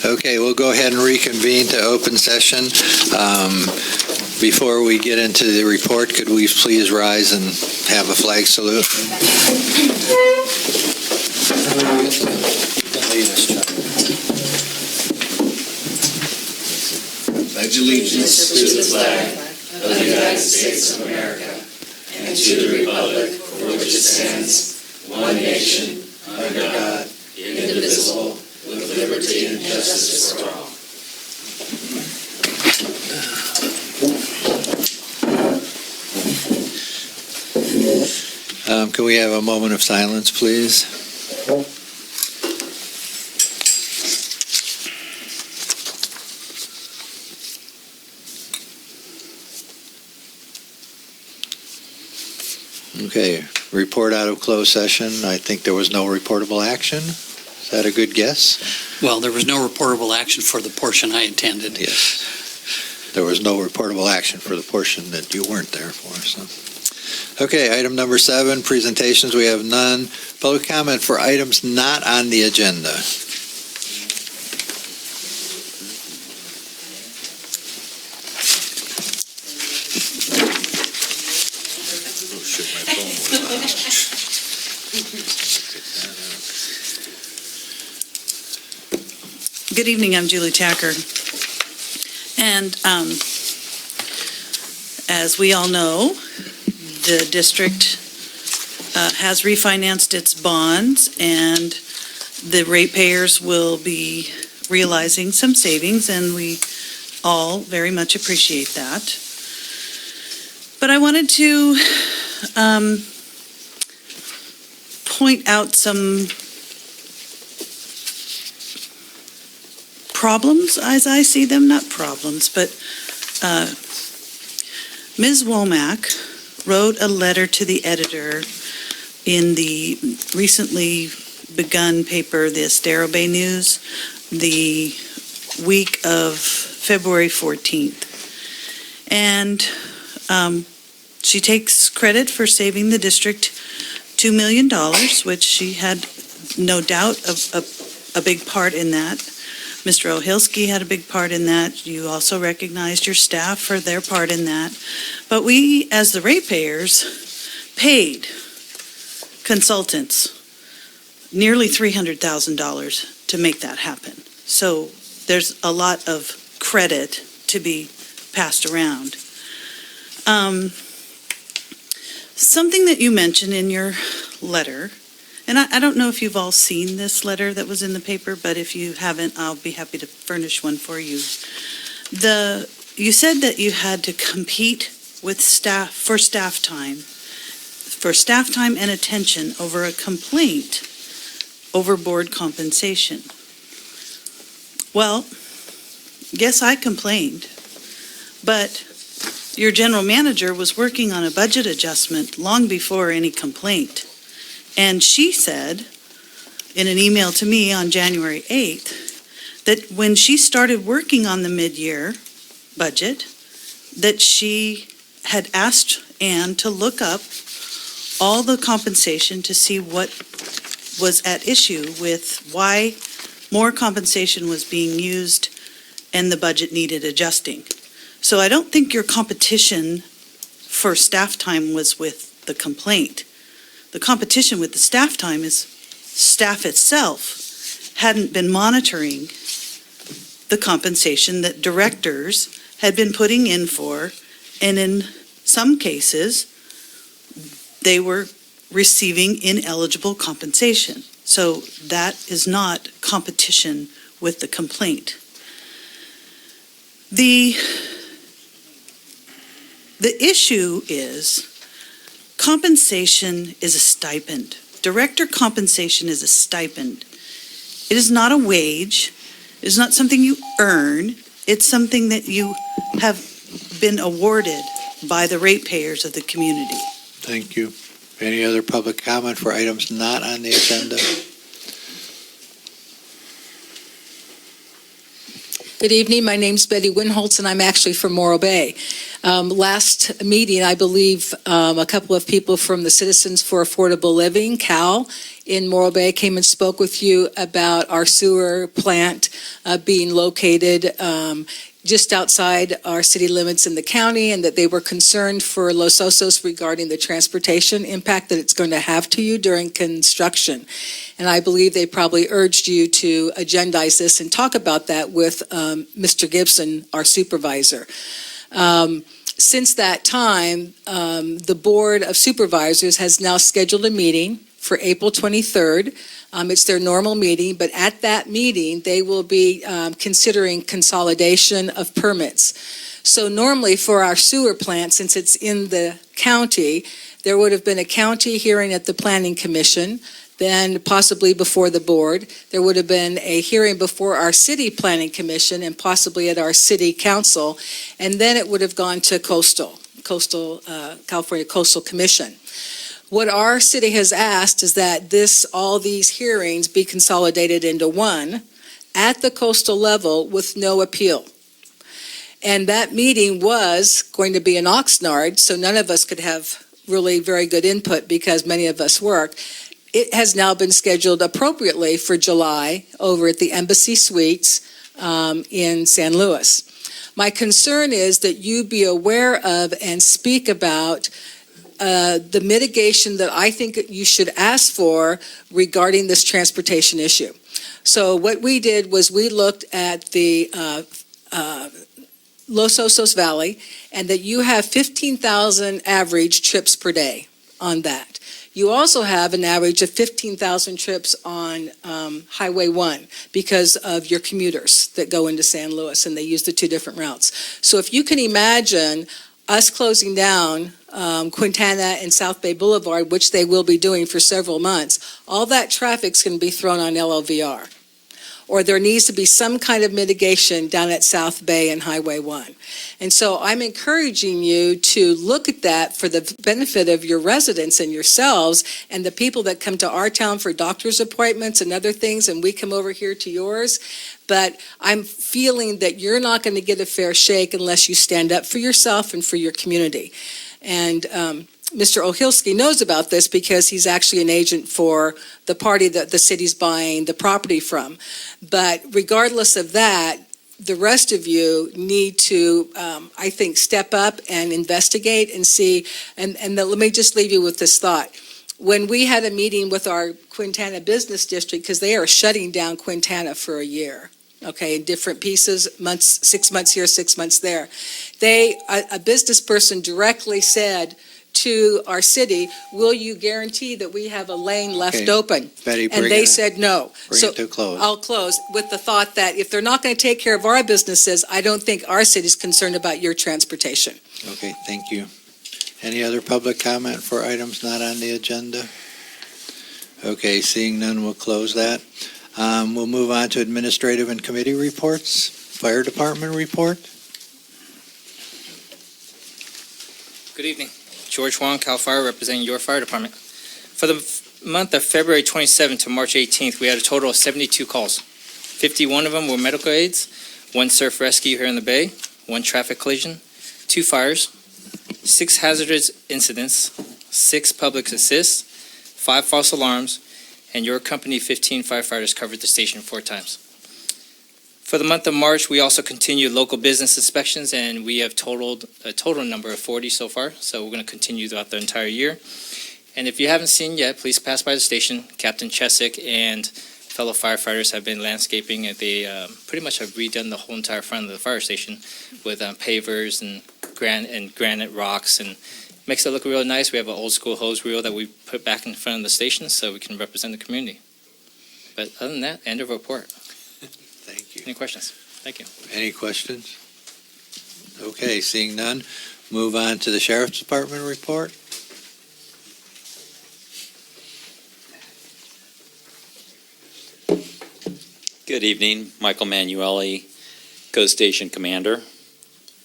Okay, we'll go ahead and reconvene to open session. Before we get into the report, could we please rise and have a flag salute? Pledge allegiance to the flag of the United States of America and to the republic for which it stands, one nation, under God, indivisible, with liberty and justice for all. Can we have a moment of silence, please? Okay, report out of closed session. I think there was no reportable action. Is that a good guess? Well, there was no reportable action for the portion I attended. Yes. There was no reportable action for the portion that you weren't there for. So, okay, item number 7, presentations. We have none. Public comment for items not on the agenda. Good evening, I'm Julie Tacker. And as we all know, the district has refinanced its bonds, and the ratepayers will be realizing some savings, and we all very much appreciate that. But I wanted to point out some problems as I see them, not problems, but Ms. Womack wrote a letter to the editor in the recently begun paper, the Estero Bay News, the week of February 14th. And she takes credit for saving the district $2 million, which she had no doubt a big part in that. Mr. Ohilsky had a big part in that. You also recognized your staff for their part in that. But we, as the ratepayers, paid consultants nearly $300,000 to make that happen. So there's a lot of credit to be passed around. Something that you mentioned in your letter, and I don't know if you've all seen this letter that was in the paper, but if you haven't, I'll be happy to furnish one for you. You said that you had to compete with staff for staff time and attention over a complaint over board compensation. Well, yes, I complained, but your general manager was working on a budget adjustment long before any complaint. And she said, in an email to me on January 8th, that when she started working on the mid-year budget, that she had asked Ann to look up all the compensation to see what was at issue with why more compensation was being used and the budget needed adjusting. So I don't think your competition for staff time was with the complaint. The competition with the staff time is staff itself hadn't been monitoring the compensation that directors had been putting in for, and in some cases, they were receiving ineligible compensation. So that is not competition with the complaint. The issue is compensation is a stipend. Director compensation is a stipend. It is not a wage. It is not something you earn. It's something that you have been awarded by the ratepayers of the community. Thank you. Any other public comment for items not on the agenda? Good evening. My name's Betty Winholtz, and I'm actually from Morro Bay. Last meeting, I believe a couple of people from the Citizens for Affordable Living, CAL, in Morro Bay came and spoke with you about our sewer plant being located just outside our city limits in the county, and that they were concerned for Los Osos regarding the transportation impact that it's going to have to you during construction. And I believe they probably urged you to agendize this and talk about that with Mr. Gibson, our supervisor. Since that time, the Board of Supervisors has now scheduled a meeting for April 23rd. It's their normal meeting, but at that meeting, they will be considering consolidation of permits. So normally for our sewer plant, since it's in the county, there would have been a county hearing at the Planning Commission, then possibly before the board. There would have been a hearing before our city planning commission and possibly at our city council, and then it would have gone to California Coastal Commission. What our city has asked is that all these hearings be consolidated into one at the coastal level with no appeal. And that meeting was going to be in Oxnard, so none of us could have really very good input because many of us work. It has now been scheduled appropriately for July over at the Embassy Suites in San Luis. My concern is that you be aware of and speak about the mitigation that I think you should ask for regarding this transportation issue. So what we did was we looked at the Los Osos Valley, and that you have 15,000 average trips per day on that. You also have an average of 15,000 trips on Highway 1 because of your commuters that go into San Luis, and they use the two different routes. So if you can imagine us closing down Quintana and South Bay Boulevard, which they will be doing for several months, all that traffic's going to be thrown on LLVR. Or there needs to be some kind of mitigation down at South Bay and Highway 1. And so I'm encouraging you to look at that for the benefit of your residents and yourselves and the people that come to our town for doctor's appointments and other things, and we come over here to yours. But I'm feeling that you're not going to get a fair shake unless you stand up for yourself and for your community. And Mr. Ohilsky knows about this because he's actually an agent for the party that the city's buying the property from. But regardless of that, the rest of you need to, I think, step up and investigate and see. And let me just leave you with this thought. When we had a meeting with our Quintana Business District, because they are shutting down Quintana for a year, okay, in different pieces, 6 months here, 6 months there. A business person directly said to our city, will you guarantee that we have a lane left open? Betty, and they said no. Bring it to a close. I'll close with the thought that if they're not going to take care of our businesses, I don't think our city's concerned about your transportation. Okay, thank you. Any other public comment for items not on the agenda? Okay, seeing none, we'll close that. We'll move on to administrative and committee reports. Fire department report. Good evening. George Wong, Cal Fire, representing your fire department. For the month of February 27th to March 18th, we had a total of 72 calls. 51 of them were medical aids, 1 surf rescue here in the Bay, 1 traffic collision, 2 fires, 6 hazardous incidents, 6 public assists, 5 false alarms, and your company 15 firefighters covered the station 4 times. For the month of March, we also continued local business inspections, and we have totaled a total number of 40 so far, so we're going to continue throughout the entire year. And if you haven't seen yet, please pass by the station. Captain Chesick and fellow firefighters have been landscaping, and they pretty much have redone the whole entire front of the fire station with pavers and granite rocks, and makes it look real nice. We have an old school hose reel that we put back in front of the station so we can represent the community. But other than that, end of report. Thank you. Any questions? Thank you. Any questions? Okay, seeing none, move on to the Sheriff's Department report. Good evening, Michael Manueli, Coast Station Commander.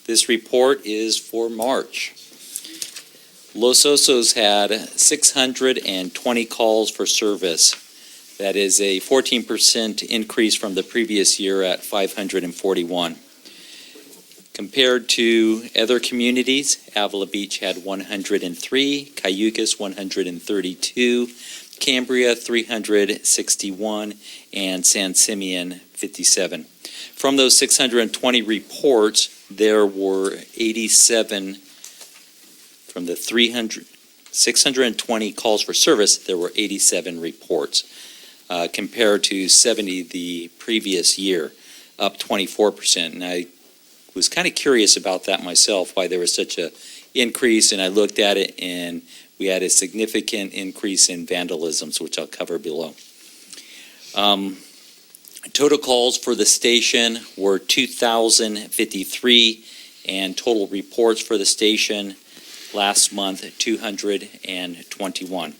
This report is for March. Los Osos had 620 calls for service. That is a 14% increase from the previous year at 541. Compared to other communities, Avila Beach had 103, Cayucas 132, Cambria 361, and San Simeon 57. From those 620 reports, there were 87 from the 620 calls for service, there were 87 reports, compared to 70 the previous year, up 24%. And I was kind of curious about that myself, why there was such a increase, and I looked at it, and we had a significant increase in vandalisms, which I'll cover below. Total calls for the station were 2,053, and total reports for the station last month, 221.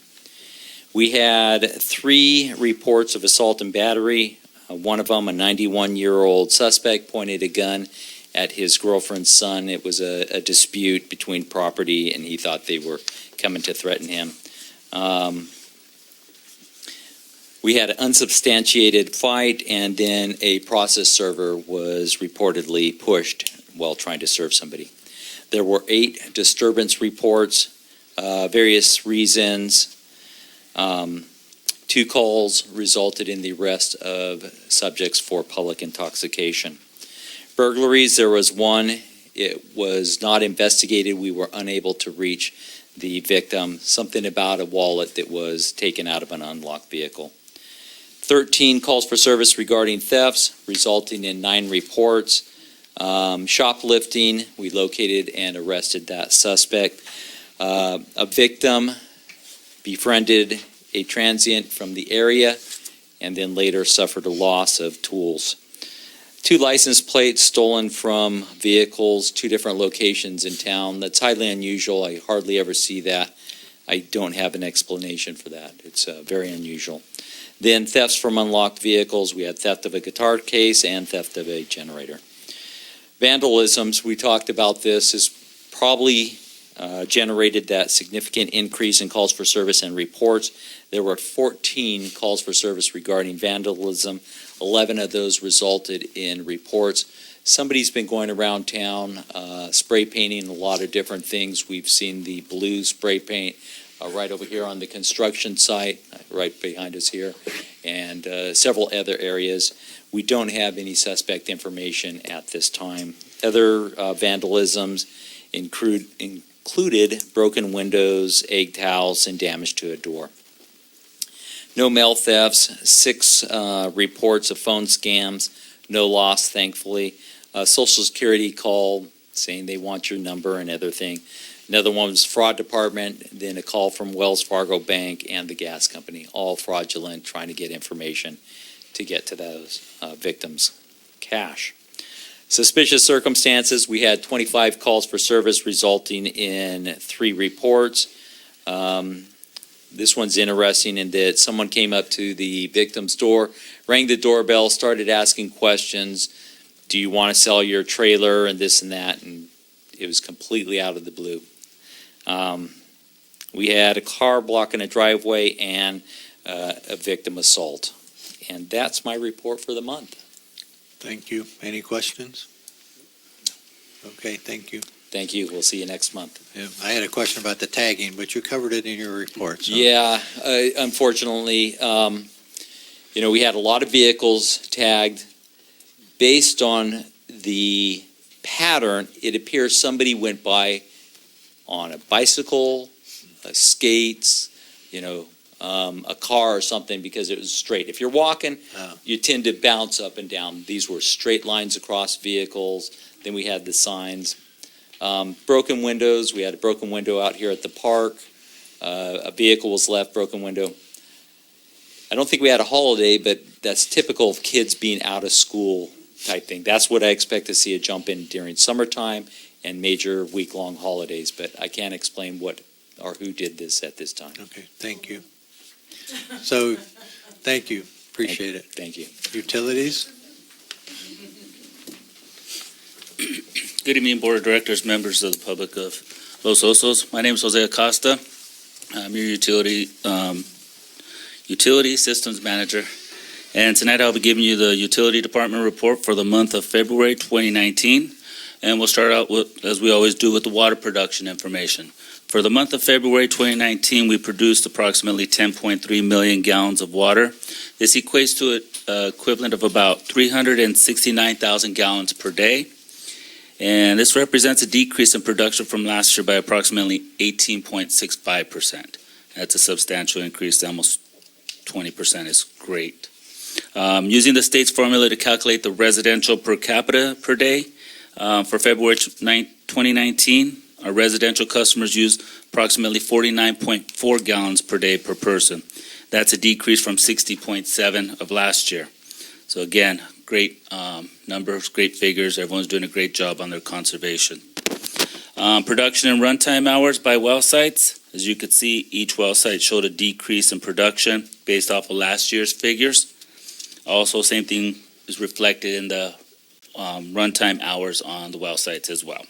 We had 3 reports of assault and battery. One of them, a 91-year-old suspect, pointed a gun at his girlfriend's son. It was a dispute between property, and he thought they were coming to threaten him. We had an unsubstantiated fight, and then a process server was reportedly pushed while trying to serve somebody. There were 8 disturbance reports, various reasons. 2 calls resulted in the arrest of subjects for public intoxication. Burglaries, there was 1. It was not investigated. We were unable to reach the victim. Something about a wallet that was taken out of an unlocked vehicle. 13 calls for service regarding thefts, resulting in 9 reports. Shoplifting, we located and arrested that suspect. A victim befriended a transient from the area and then later suffered a loss of tools. 2 license plates stolen from vehicles, 2 different locations in town. That's highly unusual. I hardly ever see that. I don't have an explanation for that. It's very unusual. Then thefts from unlocked vehicles. We had theft of a guitar case and theft of a generator. Vandalisms, we talked about this, is probably generated that significant increase in calls for service and reports. There were 14 calls for service regarding vandalism. 11 of those resulted in reports. Somebody's been going around town spray painting a lot of different things. We've seen the blue spray paint right over here on the construction site, right behind us here, and several other areas. We don't have any suspect information at this time. Other vandalisms included broken windows, egg towels, and damage to a door. No mail thefts, 6 reports of phone scams, no loss, thankfully. Social Security call saying they want your number and other thing. Another one was fraud department, then a call from Wells Fargo Bank and the gas company, all fraudulent, trying to get information to get to those victims' cash. Suspicious circumstances, we had 25 calls for service resulting in 3 reports. This one's interesting in that someone came up to the victim's door, rang the doorbell, started asking questions. Do you want to sell your trailer and this and that? And it was completely out of the blue. We had a car blocking a driveway and a victim assault. And that's my report for the month. Thank you. Any questions? Okay, thank you. Thank you. We'll see you next month. Yeah, I had a question about the tagging, but you covered it in your report. So. Yeah, unfortunately, we had a lot of vehicles tagged. Based on the pattern, it appears somebody went by on a bicycle, skates, a car or something, because it was straight. If you're walking, you tend to bounce up and down. These were straight lines across vehicles. Then we had the signs. Broken windows. We had a broken window out here at the park. A vehicle was left, broken window. I don't think we had a holiday, but that's typical of kids being out of school type thing. That's what I expect to see a jump in during summertime and major week-long holidays, but I can't explain what or who did this at this time. Okay, thank you. So, thank you. Appreciate it. Thank you. Utilities? Good evening, Board of Directors, members of the public of Los Osos. My name is Jose Acosta. I'm your Utility Systems Manager. And tonight I'll be giving you the Utility Department report for the month of February 2019. And we'll start out with, as we always do, with the water production information. For the month of February 2019, we produced approximately 10.3 million gallons of water. This equates to an equivalent of about 369,000 gallons per day. And this represents a decrease in production from last year by approximately 18.65%. That's a substantial increase, almost 20% is great. Using the state's formula to calculate the residential per capita per day, for February 2019, our residential customers used approximately 49.4 gallons per day per person. That's a decrease from 60.7 of last year. So again, great numbers, great figures. Everyone's doing a great job on their conservation. Production and runtime hours by well sites. As you could see, each well site showed a decrease in production based off of last year's figures. Also, same thing is reflected in the runtime hours on the well sites as well.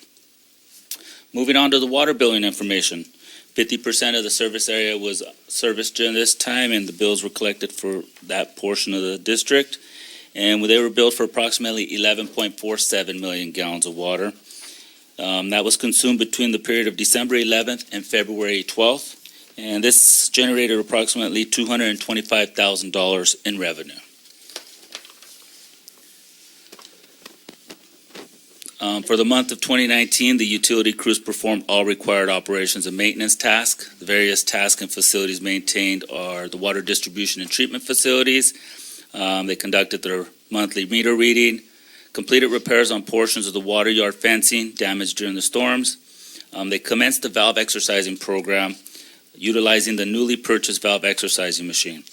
Moving on to the water billing information. 50% of the service area was serviced during this time, and the bills were collected for that portion of the district. And they were billed for approximately 11.47 million gallons of water. That was consumed between the period of December 11th and February 12th. And this generated approximately $225,000 in revenue. For the month of 2019, the utility crews performed all required operations and maintenance tasks. The various tasks and facilities maintained are the water distribution and treatment facilities. They conducted their monthly meter reading, completed repairs on portions of the water yard fencing damaged during the storms. They commenced the valve exercising program utilizing the newly purchased valve exercising machine.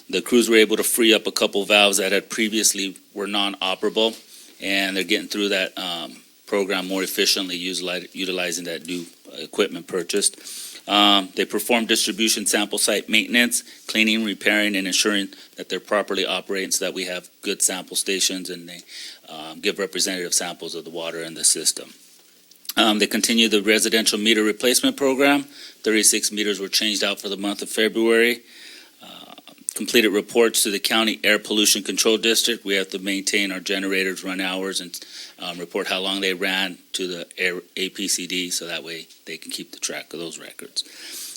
The crews were able to free up a couple valves that had previously were non-operable, and they're getting through that program more efficiently utilizing that new equipment purchased. They perform distribution sample site maintenance, cleaning, repairing, and ensuring that they're properly operating so that we have good sample stations and they give representative samples of the water in the system. They continue the residential meter replacement program. 36 meters were changed out for the month of February. Completed reports to the County Air Pollution Control District. We have to maintain our generators, run hours, and report how long they ran to the APCD, so that way they can keep the track of those records.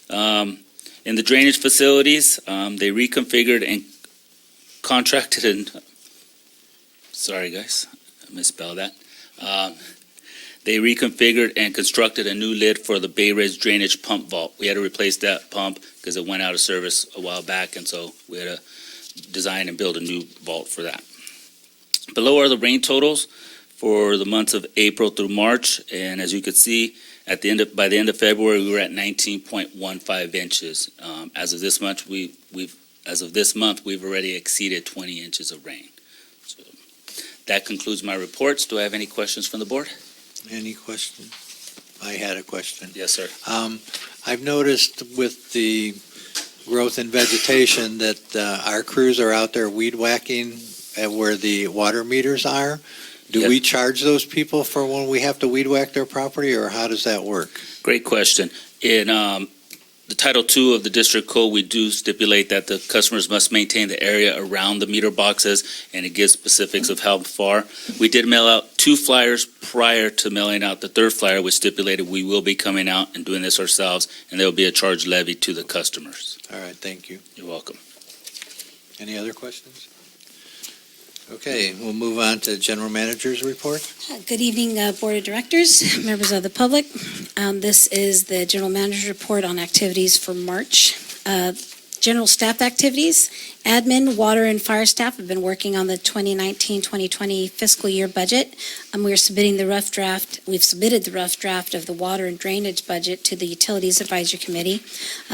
In the drainage facilities, they reconfigured and contracted and sorry guys, I misspelled that. They reconfigured and constructed a new lid for the Bay Ridge drainage pump vault. We had to replace that pump because it went out of service a while back, and so we had to design and build a new vault for that. Below are the rain totals for the months of April through March, and as you can see, by the end of February, we were at 19.15 inches. As of this month, we've already exceeded 20 inches of rain. So that concludes my reports. Do I have any questions from the board? Any question? I had a question. Yes, sir. I've noticed with the growth in vegetation that our crews are out there weed whacking at where the water meters are. Do Yep. we charge those people for when we have to weed whack their property, or how does that work? Great question. In the Title II of the District Code, we do stipulate that the customers must maintain the area around the meter boxes, and it gives specifics of how far. We did mail out 2 flyers prior to mailing out the 3rd flyer, which stipulated we will be coming out and doing this ourselves, and there will be a charge levied to the customers. All right, thank you. You're welcome. Any other questions? Okay, we'll move on to General Manager's report. Good evening, Board of Directors, members of the public. This is the General Manager's report on activities for March. General staff activities, admin, water, and fire staff have been working on the 2019-2020 fiscal year budget. We're submitting the rough draft. We've submitted the rough draft of the water and drainage budget to the Utilities Advisory Committee.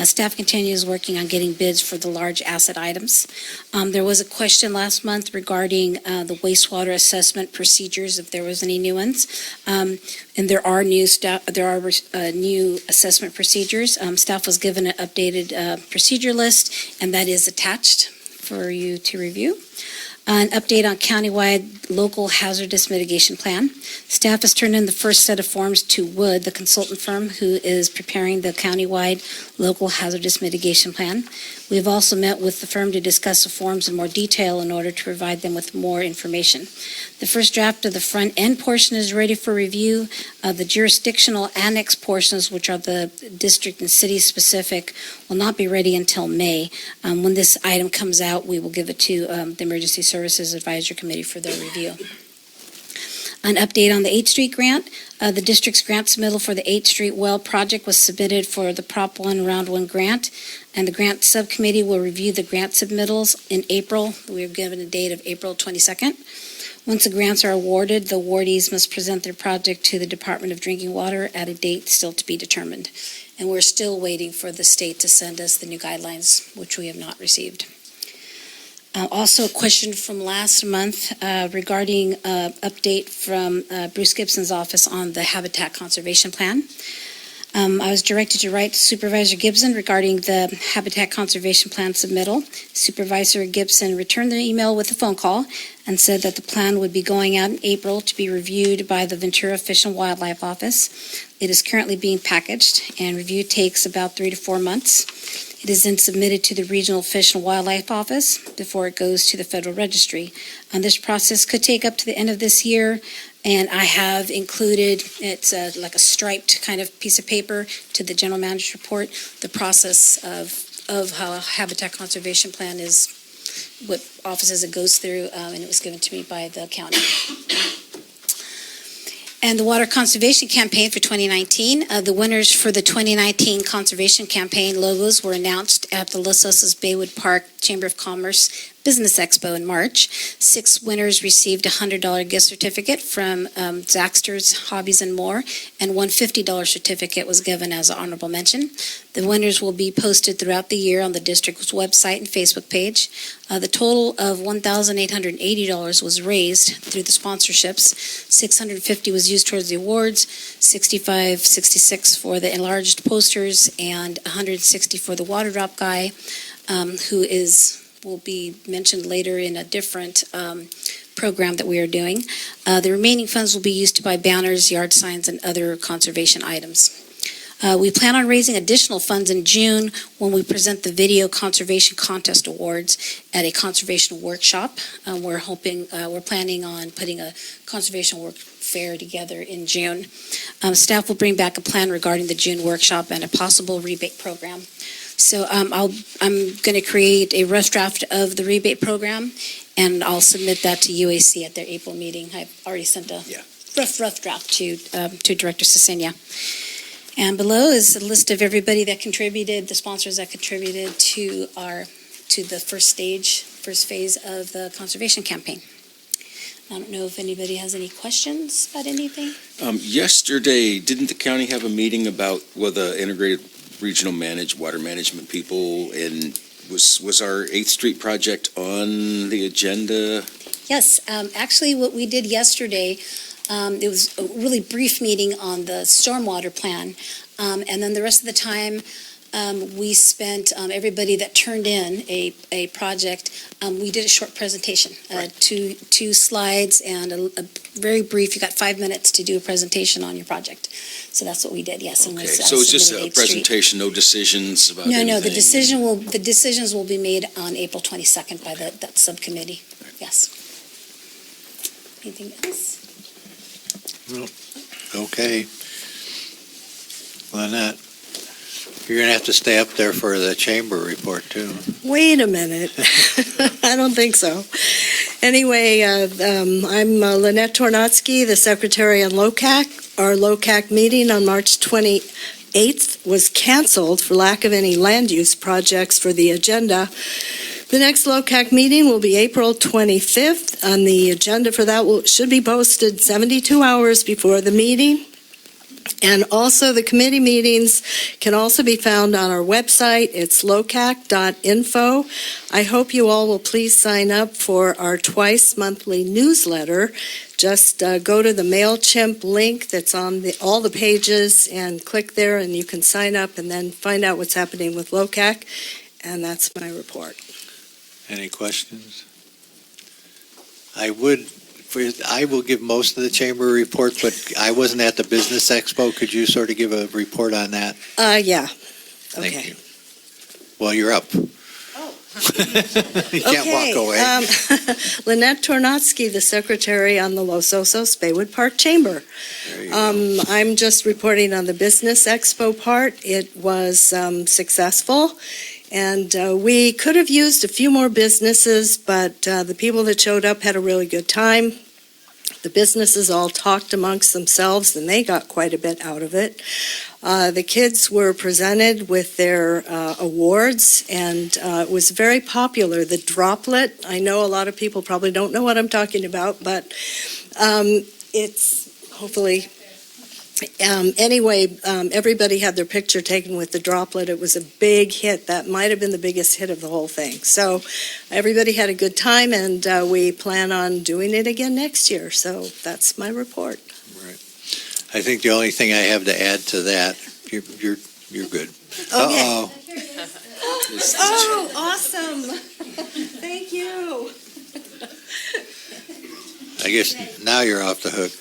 Staff continues working on getting bids for the large asset items. There was a question last month regarding the wastewater assessment procedures, if there was any new ones. And there are new new assessment procedures. Staff was given an updated procedure list, and that is attached for you to review. An update on countywide local hazardous mitigation plan. Staff has turned in the first set of forms to Wood, the consultant firm who is preparing the countywide local hazardous mitigation plan. We have also met with the firm to discuss the forms in more detail in order to provide them with more information. The first draft of the front end portion is ready for review. The jurisdictional annex portions, which are the district and city specific, will not be ready until May. When this item comes out, we will give it to the Emergency Services Advisory Committee for their review. An update on the 8th Street grant. The district's grant submittal for the 8th Street well project was submitted for the Prop 1 Round 1 grant, and the grant subcommittee will review the grant submittals in April. We are given a date of April 22nd. Once the grants are awarded, the awardees must present their project to the Department of Drinking Water at a date still to be determined. And we're still waiting for the state to send us the new guidelines, which we have not received. Also, a question from last month regarding update from Bruce Gibson's office on the Habitat Conservation Plan. I was directed to write to Supervisor Gibson regarding the Habitat Conservation Plan submittal. Supervisor Gibson returned the email with a phone call and said that the plan would be going out in April to be reviewed by the Ventura Fish and Wildlife Office. It is currently being packaged, and review takes about 3 to 4 months. It is then submitted to the Regional Fish and Wildlife Office before it goes to the Federal Registry. This process could take up to the end of this year, and I have included, it's like a striped kind of piece of paper to the General Manager's report, the process of how a Habitat Conservation Plan is, what offices it goes through, and it was given to me by the county. And the Water Conservation Campaign for 2019. The winners for the 2019 Conservation Campaign logos were announced at the Los Osos Baywood Park Chamber of Commerce Business Expo in March. 6 winners received a $100 gift certificate from Zaxter's Hobbies and More, and one $50 certificate was given as an honorable mention. The winners will be posted throughout the year on the district's website and Facebook page. The total of $1,880 was raised through the sponsorships. $650 was used towards the awards, $66 for the enlarged posters, and $160 for the water drop guy, who will be mentioned later in a different program that we are doing. The remaining funds will be used to buy banners, yard signs, and other conservation items. We plan on raising additional funds in June when we present the Video Conservation Contest Awards at a conservation workshop. We're planning on putting a conservation work fair together in June. Staff will bring back a plan regarding the June workshop and a possible rebate program. So I'm going to create a rough draft of the rebate program, and I'll submit that to UAC at their April meeting. I've already sent a rough draft to Director Cesenia. And below is a list of everybody that contributed, the sponsors that contributed to the first phase of the conservation campaign. I don't know if anybody has any questions about anything. Yesterday, didn't the county have a meeting about the integrated regional water management people, and was our 8th Street project on the agenda? Yes, actually what we did yesterday, it was a really brief meeting on the stormwater plan, and then the rest of the time we spent, everybody that turned in a project, we did a short presentation, Right. two slides and a very brief, you got 5 minutes to do a presentation on your project. So that's what we did, yes. And Okay, was, so it's just submitted a 8th Street. presentation, no decisions about anything? No, the decisions will be made on April 22nd by that subcommittee, yes. Anything else? Okay. Lynette, you're going to have to stay up there for the chamber report, too. Wait a minute. I don't think so. Anyway, I'm Lynette Tornotsky, the secretary on LOCAC. Our LOCAC meeting on March 28th was canceled for lack of any land use projects for the agenda. The next LOCAC meeting will be April 25th, and the agenda for that should be posted 72 hours before the meeting. And also, the committee meetings can also be found on our website. It's locac.info. I hope you all will please sign up for our twice monthly newsletter. Just go to the MailChimp link that's on all the pages and click there, and you can sign up and then find out what's happening with LOCAC. And that's my report. Any questions? I will give most of the chamber report, but I wasn't at the Business Expo. Could you sort of give a report on that? Yeah. Thank Okay. you. Well, you're up. You can't walk away. Lynette Tornotsky, the secretary on the Los Osos Baywood Park Chamber. There you go. I'm just reporting on the Business Expo part. It was successful, and we could have used a few more businesses, but the people that showed up had a really good time. The businesses all talked amongst themselves, and they got quite a bit out of it. The kids were presented with their awards, and it was very popular. The droplet, I know a lot of people probably don't know what I'm talking about, but it's hopefully... everybody had their picture taken with the droplet. It was a big hit. That might have been the biggest hit of the whole thing. So everybody had a good time, and we plan on doing it again next year. So that's my report. Right. I think the only thing I have to add to that, you're good. Okay. Uh-oh. Oh, awesome. Thank you. I guess now you're off the hook.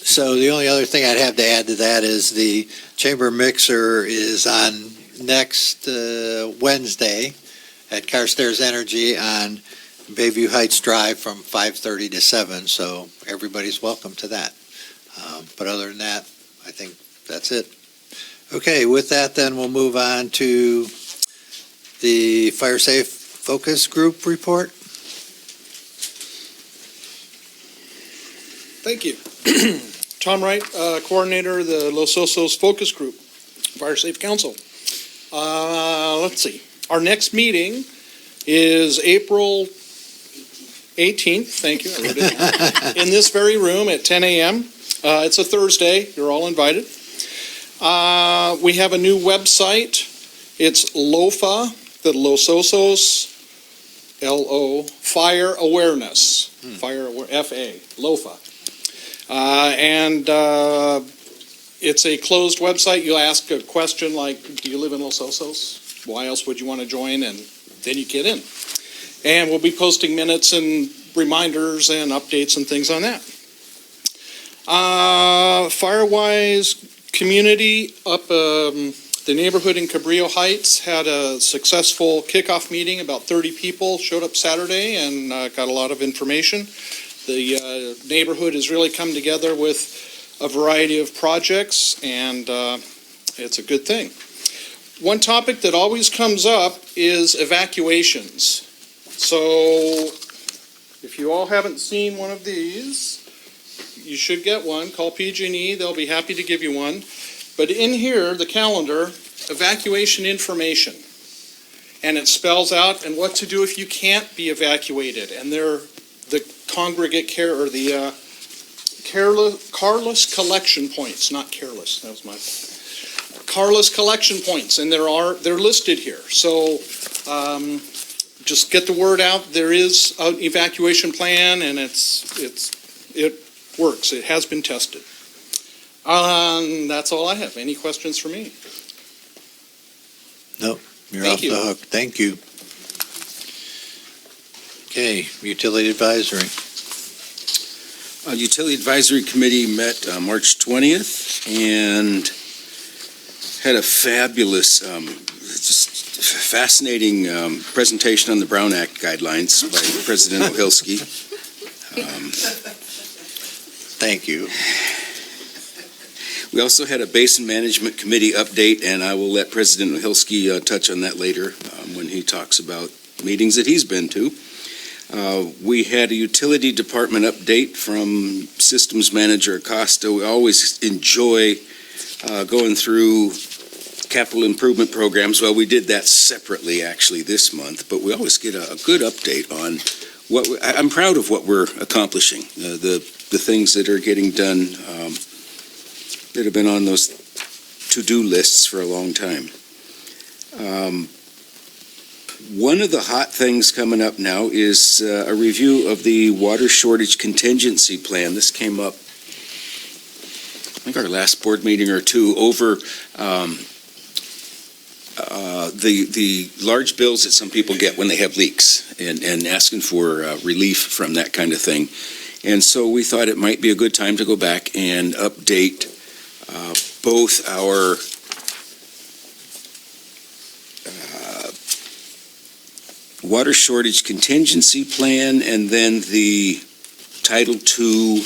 So the only other thing I'd have to add to that is the chamber mixer is on next Wednesday at Carstairs Energy on Bayview Heights Drive from 5:30 to 7. So everybody's welcome to that. But other than that, I think that's it. Okay, with that, then we'll move on to the Fire Safe Focus Group report. Thank you. Tom Wright, Coordinator of the Los Osos Focus Group, Fire Safe Council. Let's see. Our next meeting is April 18th, thank you, I wrote it down, in this very room at 10 a.m. It's a Thursday. You're all invited. We have a new website. It's LOFA, the Los Osos, L-O, Fire Awareness, F-A, LOFA. And it's a closed website. You ask a question like, do you live in Los Osos? Why else would you want to join? And then you get in. And we'll be posting minutes and reminders and updates and things on that. Firewise community up the neighborhood in Cabrillo Heights had a successful kickoff meeting. About 30 people showed up Saturday and got a lot of information. The neighborhood has really come together with a variety of projects, and it's a good thing. One topic that always comes up is evacuations. So if you all haven't seen one of these, you should get one. Call PG&E. They'll be happy to give you one. But in here, the calendar, evacuation information. And it spells out and what to do if you can't be evacuated. And they're the congregate care or the carless collection points, not careless. That was my carless collection points, and they're listed here. So just get the word out. There is an evacuation plan, and it works. It has been tested. That's all I have. Any questions for me? Nope, you're Thank off you. the hook. Thank you. Okay, Utility Advisory. Utility Advisory Committee met March 20th and had a fabulous, just fascinating presentation on the Brown Act guidelines by President Ohilski. Thank you. We also had a Basin Management Committee update, and I will let President Ohilski touch on that later when he talks about meetings that he's been to. We had a Utility Department update from Systems Manager Acosta. We always enjoy going through capital improvement programs. Well, we did that separately actually this month, but we always get a good update on what I'm proud of what we're accomplishing, the things that are getting done that have been on those to-do lists for a long time. One of the hot things coming up now is a review of the water shortage contingency plan. This came up, I think, our last board meeting or two, over the large bills that some people get when they have leaks and asking for relief from that kind of thing. And so we thought it might be a good time to go back and update both our water shortage contingency plan, and then the Title II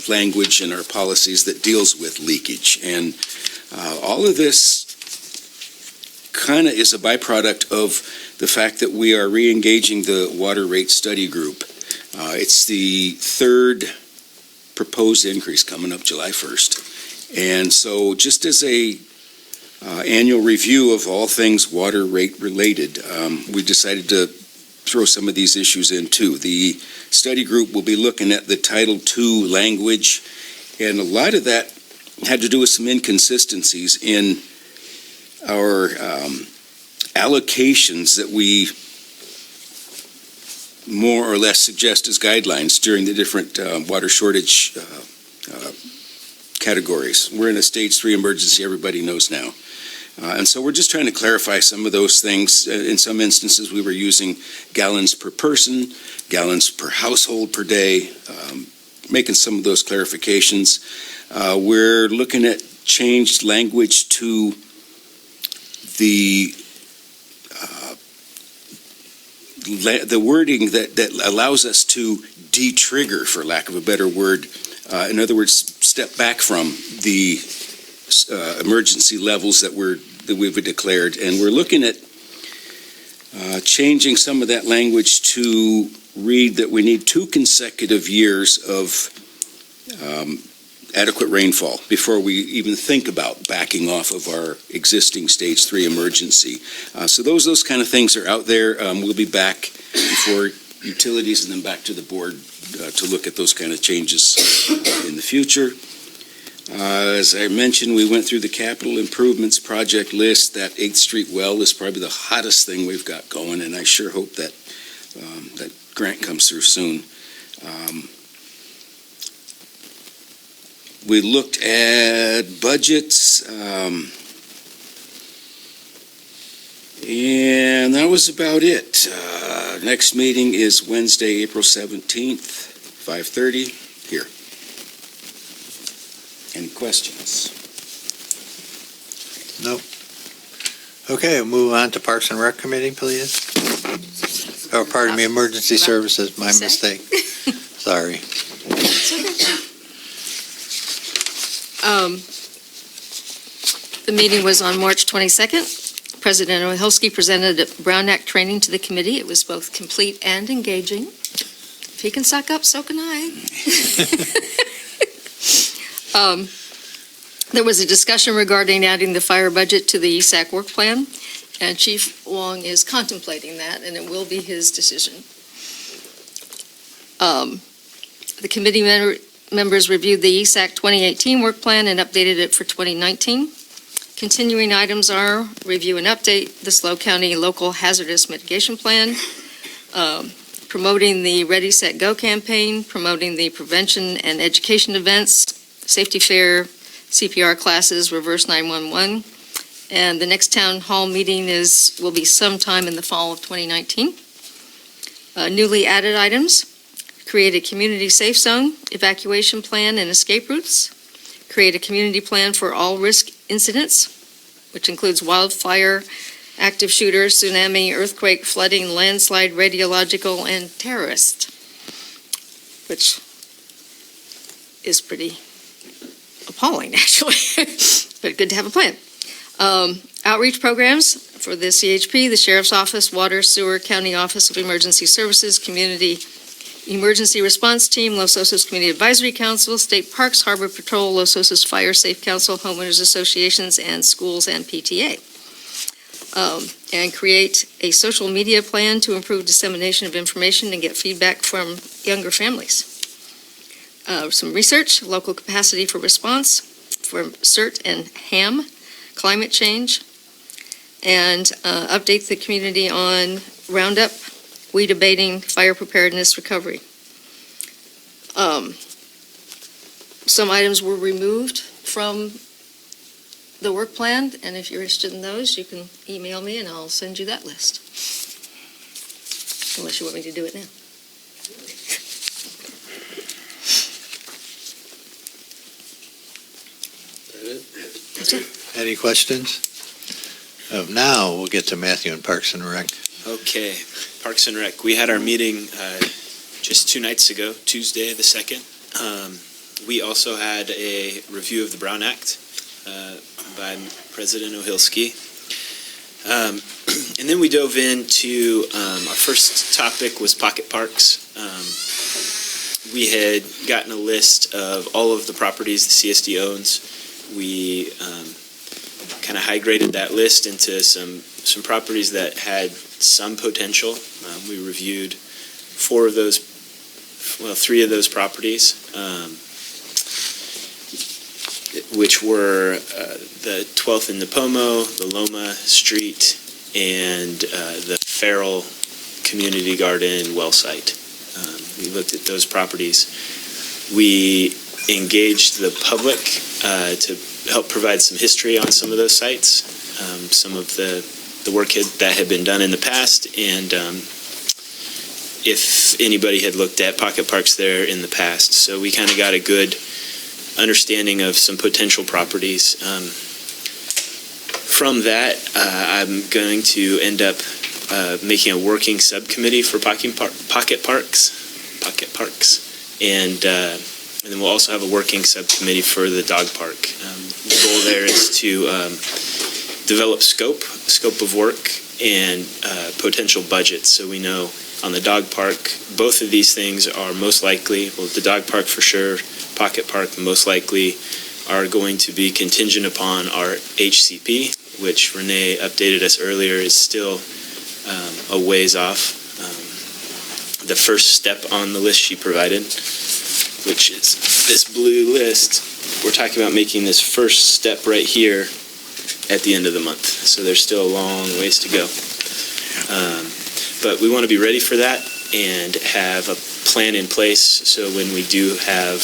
language in our policies that deals with leakage. And all of this kind of is a byproduct of the fact that we are re-engaging the water rate study group. It's the third proposed increase coming up July 1st. And so just as a annual review of all things water rate related, we decided to throw some of these issues in too. The study group will be looking at the Title II language, and a lot of that had to do with some inconsistencies in our allocations that we more or less suggest as guidelines during the different water shortage categories. We're in a stage 3 emergency, everybody knows now. And so we're just trying to clarify some of those things. In some instances, we were using gallons per person, gallons per household per day, making some of those clarifications. We're looking at changed language to the wording that allows us to de-trigger, for lack of a better word. In other words, step back from the emergency levels that we've declared, and we're looking at changing some of that language to read that we need 2 consecutive years of adequate rainfall before we even think about backing off of our existing stage 3 emergency. So those kind of things are out there. We'll be back before utilities and then back to the board to look at those kind of changes in the future. As I mentioned, we went through the capital improvements project list. That 8th Street well is probably the hottest thing we've got going, and I sure hope that that grant comes through soon. We looked at budgets, and that was about it. Next meeting is Wednesday, April 17th, 5:30, here. Any questions? Nope. Okay, we'll move on to Parks and Rec Committee, please. Oh, pardon me, Emergency Services, my mistake. Sorry. The meeting was on March 22nd. President Ohelski presented a Brown Act training to the committee. It was both complete and engaging. If he can suck up, so can I. There was a discussion regarding adding the fire budget to the ESAC work plan, and Chief Wong is contemplating that, and it will be his decision. The committee members reviewed the ESAC 2018 work plan and updated it for 2019. Continuing items are review and update the SLO County Local Hazardous Mitigation Plan, promoting the Ready, Set, Go campaign, promoting the prevention and education events, safety fair, CPR classes, reverse 911, and the next town hall meeting will be sometime in the fall of 2019. Newly added items: create a community safe zone, evacuation plan and escape routes, create a community plan for all risk incidents, which includes wildfire, active shooter, tsunami, earthquake, flooding, landslide, radiological, and terrorist, which is pretty appalling, actually, but good to have a plan. Outreach programs for the CHP, the Sheriff's Office, Water, Sewer, County Office of Emergency Services, Community Emergency Response Team, Los Osos Community Advisory Council, State Parks, Harbor Patrol, Los Osos Fire Safe Council, Homeowners Associations, and schools and PTA. And create a social media plan to improve dissemination of information and get feedback from younger families. Some research, local capacity for response for CERT and HAM, climate change, and update the community on Roundup, weed abating, fire preparedness, recovery. Some items were removed from the work plan, and if you're interested in those, you can email me and I'll send you that list. Unless you want me to do it now. Any questions? Now we'll get to Matthew and Parks and Rec. Okay, Parks and Rec. We had our meeting just 2 nights ago, Tuesday the 2nd. We also had a review of the Brown Act by President Ohilsky. And then we dove into, our first topic was pocket parks. We had gotten a list of all of the properties the CSD owns. We kind of high-graded that list into some properties that had some potential. We reviewed 3 of those properties, which were the 12th and Napomo, the Loma Street, and the Farrell Community Garden well site. We looked at those properties. We engaged the public to help provide some history on some of those sites, some of the work that had been done in the past, and if anybody had looked at pocket parks there in the past. So we kind of got a good understanding of some potential properties. From that, I'm going to end up making a working subcommittee for pocket parks, and then we'll also have a working subcommittee for the dog park. The goal there is to develop scope of work and potential budgets, so we know on the dog park, both of these things are most likely, well, the dog park for sure, pocket park most likely are going to be contingent upon our HCP, which Renee updated us earlier is still a ways off. The first step on the list she provided, which is this blue list, we're talking about making this first step right here at the end of the month. So there's still a long ways to go. But we want to be ready for that and have a plan in place so when we do have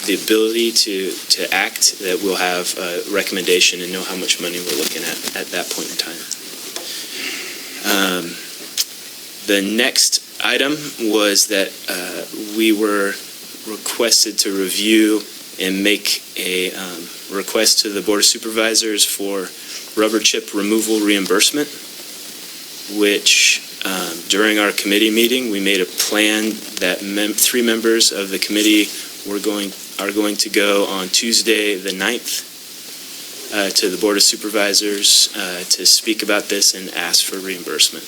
the ability to act, that we'll have a recommendation and know how much money we're looking at that point in time. The next item was that we were requested to review and make a request to the Board of Supervisors for rubber chip removal reimbursement, which during our committee meeting, we made a plan that 3 members of the committee are going to go on Tuesday the 9th to the Board of Supervisors to speak about this and ask for reimbursement.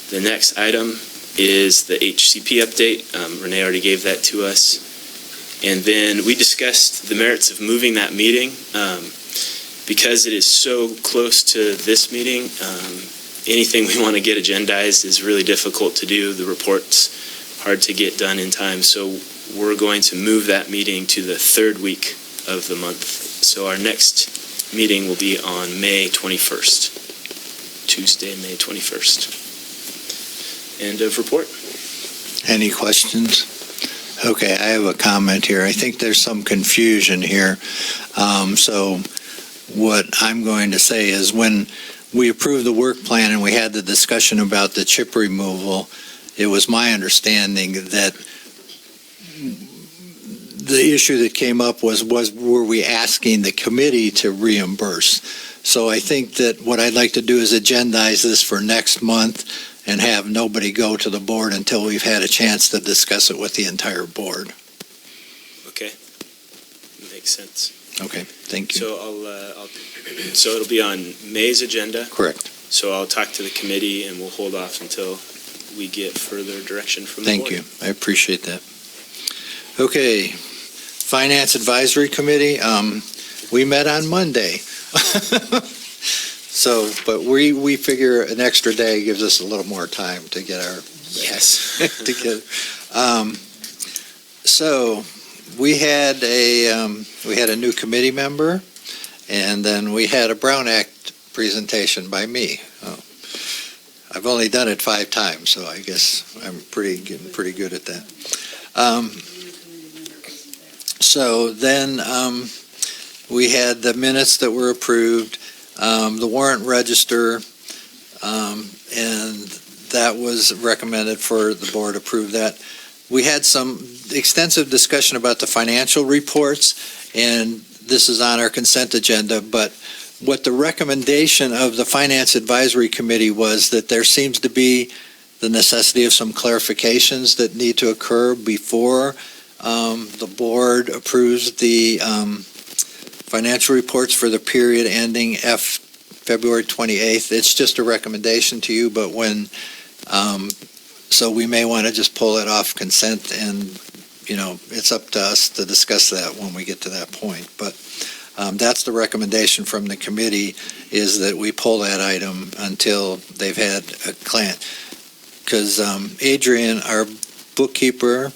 The next item is the HCP update. Renee already gave that to us. And then we discussed the merits of moving that meeting. Because it is so close to this meeting, anything we want to get agendized is really difficult to do. The report's hard to get done in time. So we're going to move that meeting to the 3rd week of the month. So our next meeting will be on May 21st, Tuesday, May 21st. End of report. Any questions? Okay, I have a comment here. I think there's some confusion here. So what I'm going to say is when we approved the work plan and we had the discussion about the chip removal, it was my understanding that the issue that came up was were we asking the committee to reimburse? So I think that what I'd like to do is agendize this for next month and have nobody go to the board until we've had a chance to discuss it with the entire board. Okay, makes sense. Okay, thank you. So so it'll be on May's agenda. Correct. So I'll talk to the committee and we'll hold off until we get further direction from the board. Thank you. I appreciate that. Okay, Finance Advisory Committee, we met on Monday. So, but we figure an extra day gives us a little more time to get our. Yes. So, we had a new committee member, and then we had a Brown Act presentation by me. I've only done it 5 times, so I guess I'm getting pretty good at that. So then we had the minutes that were approved, the warrant register, and that was recommended for the board to approve that. We had some extensive discussion about the financial reports, and this is on our consent agenda, but what the recommendation of the Finance Advisory Committee was, that there seems to be the necessity of some clarifications that need to occur before the board approves the financial reports for the period ending February 28th. It's just a recommendation to you, but so we may want to just pull it off consent, and, it's up to us to discuss that when we get to that point. But that's the recommendation from the committee, is that we pull that item until they've had a client. Because Adrian, our bookkeeper,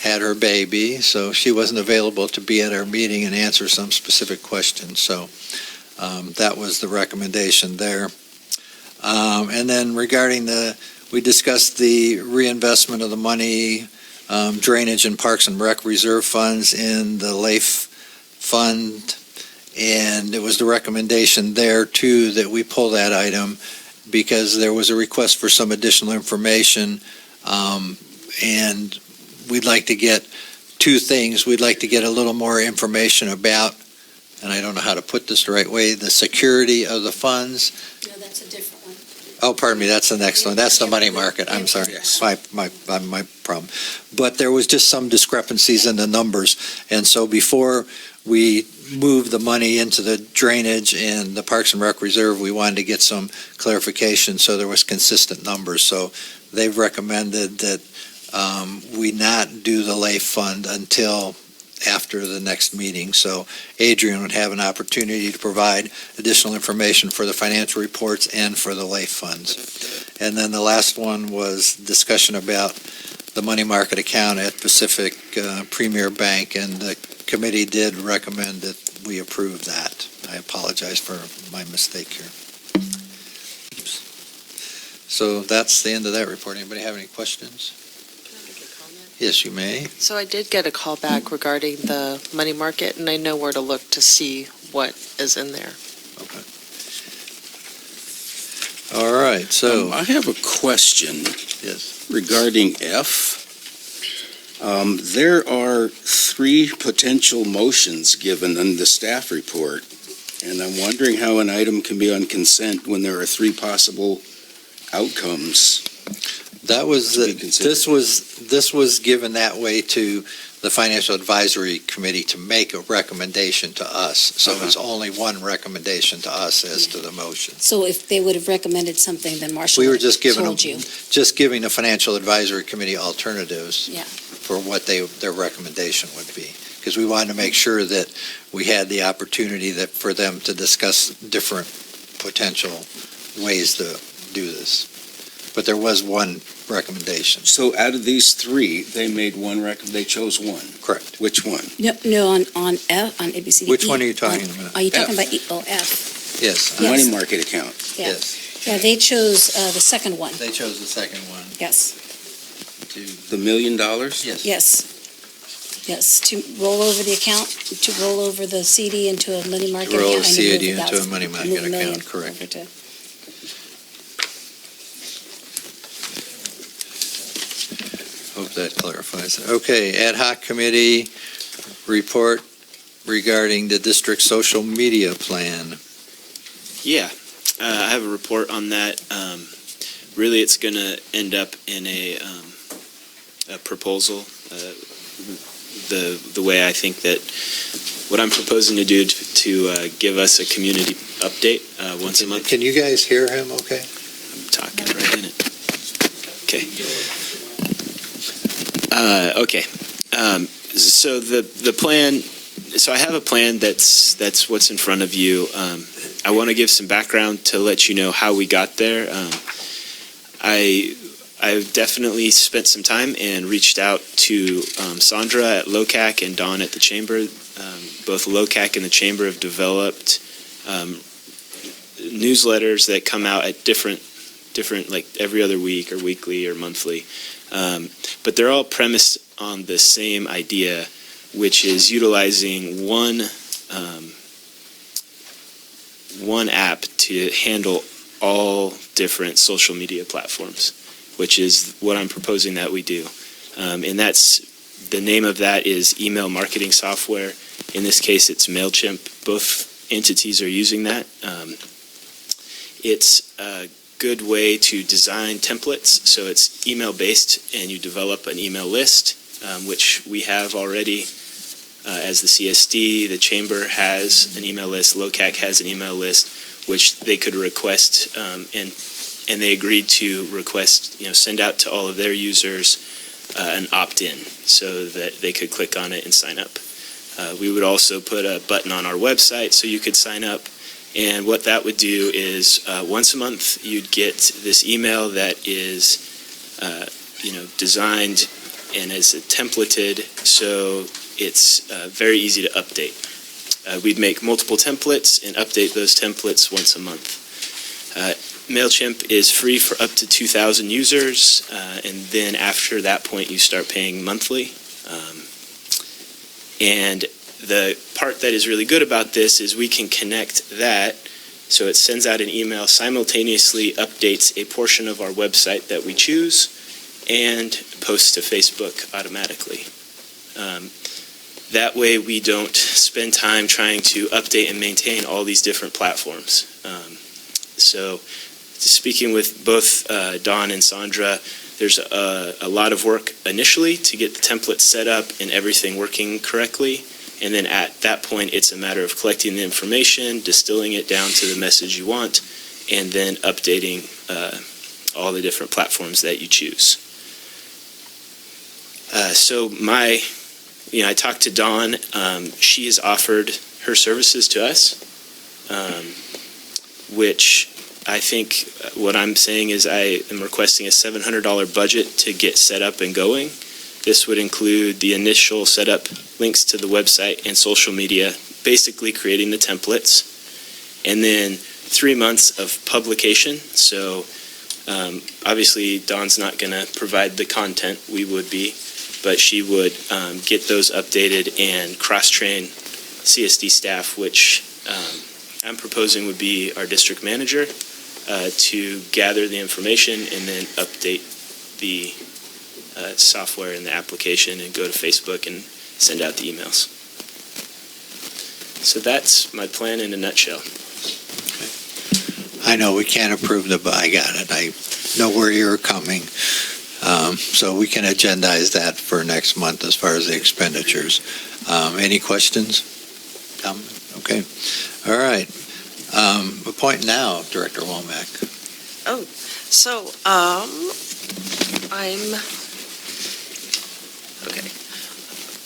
had her baby, so she wasn't available to be at our meeting and answer some specific questions. So that was the recommendation there. And then regarding we discussed the reinvestment of the money, drainage and parks and rec reserve funds in the LAIF fund. And it was the recommendation there too that we pull that item, because there was a request for some additional information. And we'd like to get two things. We'd like to get a little more information about, and I don't know how to put this the right way, the security of the funds. No, that's a different one. Oh, pardon me, that's the next one. That's the money market. I'm sorry. My problem. But there was just some discrepancies in the numbers. And so before we moved the money into the drainage and the Parks and Rec Reserve, we wanted to get some clarification so there was consistent numbers. So they've recommended that we not do the LAIF fund until after the next meeting. So Adrian would have an opportunity to provide additional information for the financial reports and for the LAIF funds. And then the last one was discussion about the money market account at Pacific Premier Bank, and the committee did recommend that we approve that. I apologize for my mistake here. Oops. So that's the end of that report. Anybody have any questions? Yes, you may. So I did get a call back regarding the money market, and I know where to look to see what is in there. Okay. All right, so. I have a question. Yes. Regarding F. There are 3 potential motions given in the staff report, and I'm wondering how an item can be on consent when there are 3 possible outcomes. That was, this was given that way to the Financial Advisory Committee to make a recommendation to us. So it's only one recommendation to us as to the motion. So if they would have recommended something, then Marshall We were would just have giving told them, you. just giving the Financial Advisory Committee alternatives Yeah. for what their recommendation would be. Because we wanted to make sure that we had the opportunity for them to discuss different potential ways to do this. But there was one recommendation. So out of these 3, they made one they chose one. Correct. Which one? No, on F, on ABCD. Which one are you talking about? Are you talking F. about F? Yes. The money market account. Yeah. Yes. Yeah, they chose the second one. They chose the second one. Yes, The $1 million? Yes. yes, to roll over the account, to roll over the CD into a money market account. Roll a and CD move into a $1,000 money market move $1 million account, correct. over to- Hope that clarifies it. Okay, ad hoc committee report regarding the district social media plan. Yeah, I have a report on that. Really, it's going to end up in a proposal. The way I think that what I'm proposing to do to give us a community update once a month. Can you guys hear him okay? I'm talking right in it. Okay. Okay. So the plan. So I have a plan that's what's in front of you. I want to give some background to let you know how we got there. I've definitely spent some time and reached out to Sandra at LOCAC and Dawn at the Chamber. Both LOCAC and the Chamber have developed newsletters that come out at different like every other week or weekly or monthly. But they're all premised on the same idea, which is utilizing one app to handle all different social media platforms, which is what I'm proposing that we do. And that's the name of that is email marketing software. In this case, it's MailChimp. Both entities are using that. It's a good way to design templates. So it's email-based, and you develop an email list, which we have already as the CSD. The Chamber has an email list. LOCAC has an email list, which they could request, and they agreed to request, send out to all of their users an opt-in so that they could click on it and sign up. We would also put a button on our website so you could sign up. And what that would do is once a month you'd get this email that is, designed and is templated, so it's very easy to update. We'd make multiple templates and update those templates once a month. MailChimp is free for up to 2,000 users, and then after that point you start paying monthly. And the part that is really good about this is we can connect that, so it sends out an email, simultaneously updates a portion of our website that we choose, and posts to Facebook automatically. That way we don't spend time trying to update and maintain all these different platforms. So speaking with both Dawn and Sandra, there's a lot of work initially to get the template set up and everything working correctly. And then at that point, it's a matter of collecting the information, distilling it down to the message you want, and then updating all the different platforms that you choose. I talked to Dawn. She has offered her services to us, which I think what I'm saying is I am requesting a $700 budget to get set up and going. This would include the initial setup, links to the website and social media, basically creating the templates, and then 3 months of publication. So obviously Dawn's not going to provide the content, we would be, but she would get those updated and cross-train CSD staff, which I'm proposing would be our district manager, to gather the information and then update the software and the application and go to Facebook and send out the emails. So that's my plan in a nutshell. I know we can't approve I got it. I know where you're coming. So we can agendize that for next month as far as the expenditures. Any questions? Okay. All right. Appoint now, Director Womack.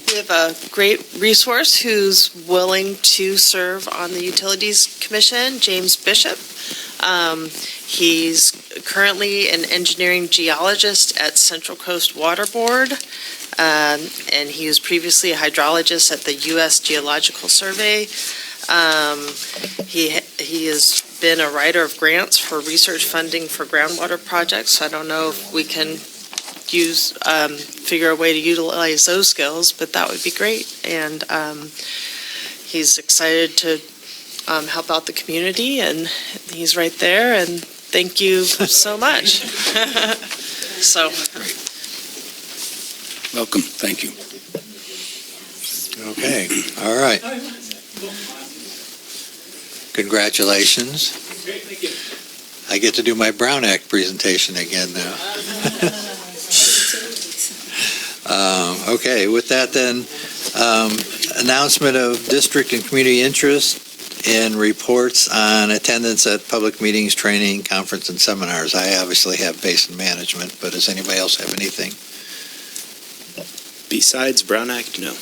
We have a great resource who's willing to serve on the Utilities Commission, James Bishop. He's currently an engineering geologist at Central Coast Water Board, and he was previously a hydrologist at the U.S. Geological Survey. He has been a writer of grants for research funding for groundwater projects, so I don't know if we can figure a way to utilize those skills, but that would be great. And he's excited to help out the community, and he's right there, and thank you so much. Welcome. Thank you. Okay. All right. Congratulations. Thank you. I get to do my Brown Act presentation again now. Okay, with that then, announcement of district and community interest and reports on attendance at public meetings, training, conference, and seminars. I obviously have basin management, but does anybody else have anything? Besides Brown Act, no.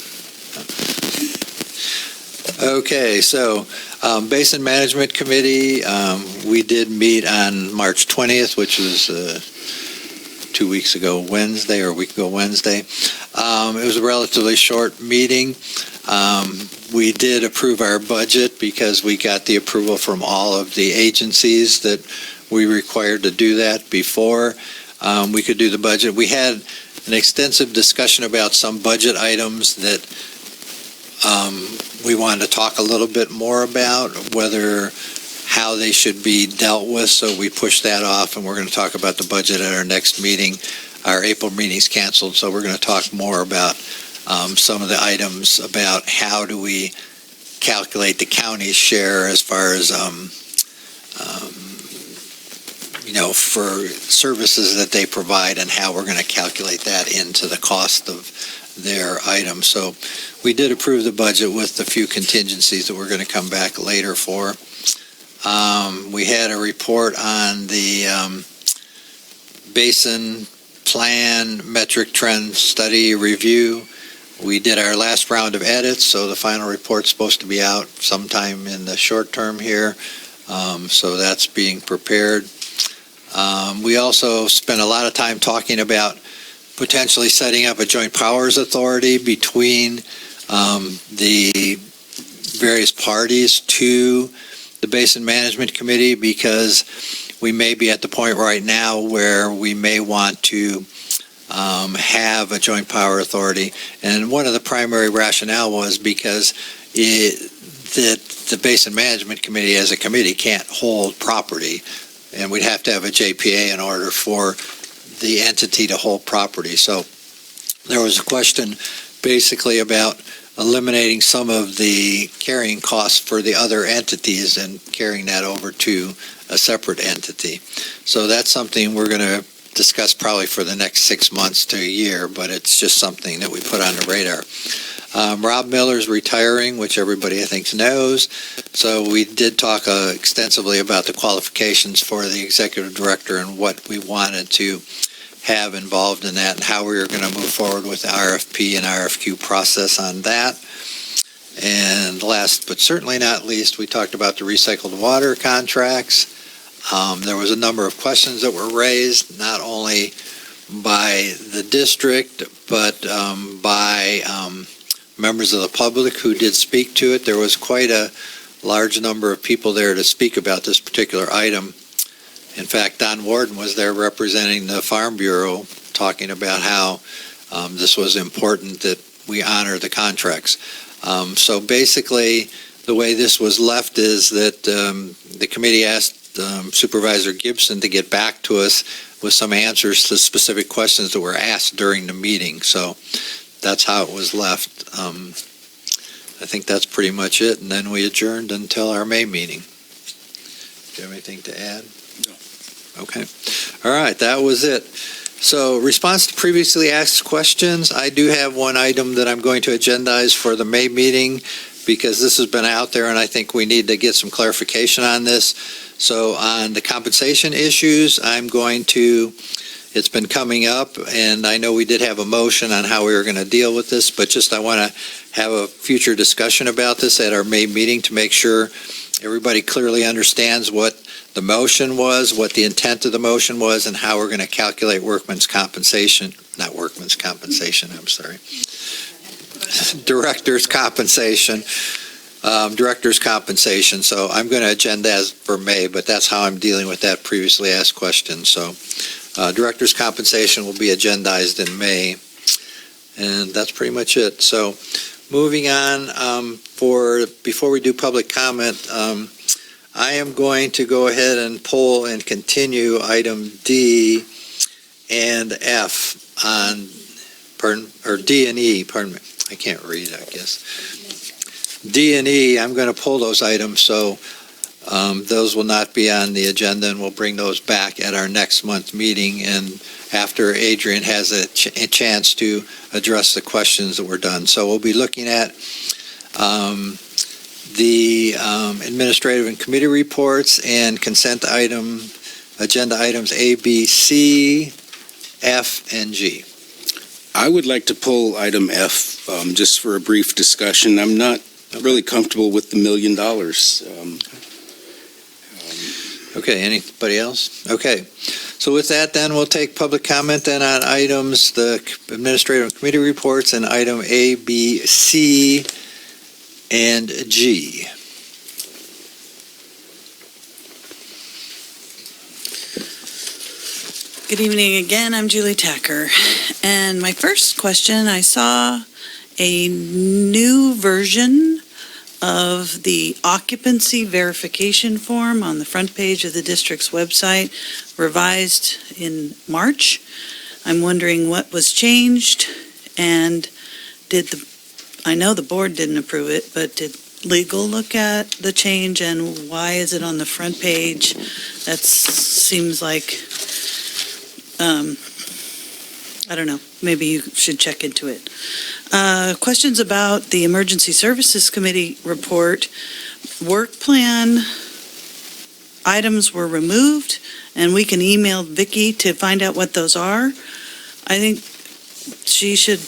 Okay, so Basin Management Committee, we did meet on March 20th, which was 2 weeks ago Wednesday, or a week ago Wednesday. It was a relatively short meeting. We did approve our budget because we got the approval from all of the agencies that we required to do that before we could do the budget. We had an extensive discussion about some budget items that we wanted to talk a little bit more about, how they should be dealt with, so we pushed that off, and we're going to talk about the budget at our next meeting. Our April meeting's canceled, so we're going to talk more about some of the items about how do we calculate the county's share as far as, for services that they provide and how we're going to calculate that into the cost of their items. So we did approve the budget with a few contingencies that we're going to come back later for. We had a report on the basin plan metric trend study review. We did our last round of edits, so the final report's supposed to be out sometime in the short term here. So that's being prepared. We also spent a lot of time talking about potentially setting up a joint powers authority between the various parties to the Basin Management Committee, because we may be at the point right now where we may want to have a joint power authority. And one of the primary rationale was because that the Basin Management Committee as a committee can't hold property, and we'd have to have a JPA in order for the entity to hold property. So there was a question basically about eliminating some of the carrying costs for the other entities and carrying that over to a separate entity. So that's something we're going to discuss probably for the next 6 months to a year, but it's just something that we put on the radar. Rob Miller's retiring, which everybody I think knows. So we did talk extensively about the qualifications for the executive director and what we wanted to have involved in that and how we were going to move forward with the RFP and RFQ process on that. And last but certainly not least, we talked about the recycled water contracts. There was a number of questions that were raised, not only by the district, but by members of the public who did speak to it. There was quite a large number of people there to speak about this particular item. In fact, Don Warden was there representing the Farm Bureau, talking about how this was important that we honor the contracts. So basically, the way this was left is that the committee asked Supervisor Gibson to get back to us with some answers to specific questions that were asked during the meeting. So that's how it was left. I think that's pretty much it. And then we adjourned until our May meeting. Do you have anything to add? No. Okay. All right, that was it. So response to previously asked questions, I do have one item that I'm going to agendize for the May meeting because this has been out there and I think we need to get some clarification on this. So on the compensation issues, it's been coming up and I know we did have a motion on how we were going to deal with this, but I want to have a future discussion about this at our May meeting to make sure everybody clearly understands what the motion was, what the intent of the motion was, and how we're going to calculate director's compensation. So I'm going to agenda as for May, but that's how I'm dealing with that previously asked question. So director's compensation will be agendized in May, and that's pretty much it. So moving on, before we do public comment, I am going to go ahead and pull and continue item D and F on, D and E, pardon me. I can't read, I guess. D and E, I'm going to pull those items, so those will not be on the agenda, and we'll bring those back at our next month meeting, and after Adrian has a chance to address the questions that were done. So we'll be looking at the administrative and committee reports and consent agenda items A, B, C, F, and G. I would like to pull item F just for a brief discussion. I'm not really comfortable with the $1 million. Okay, anybody else? Okay, so with that, then we'll take public comment then on items, the administrative and committee reports, and item A, B, C, and G. Good evening again. I'm Julie Tacker. And my first question, I saw a new version of the occupancy verification form on the front page of the district's website, revised in March. I'm wondering what was changed, and I know the board didn't approve it, but did legal look at the change and why is it on the front page? That seems like, I don't know, maybe you should check into it. Questions about the Emergency Services Committee report. Work plan items were removed, and we can email Vicki to find out what those are. I think she should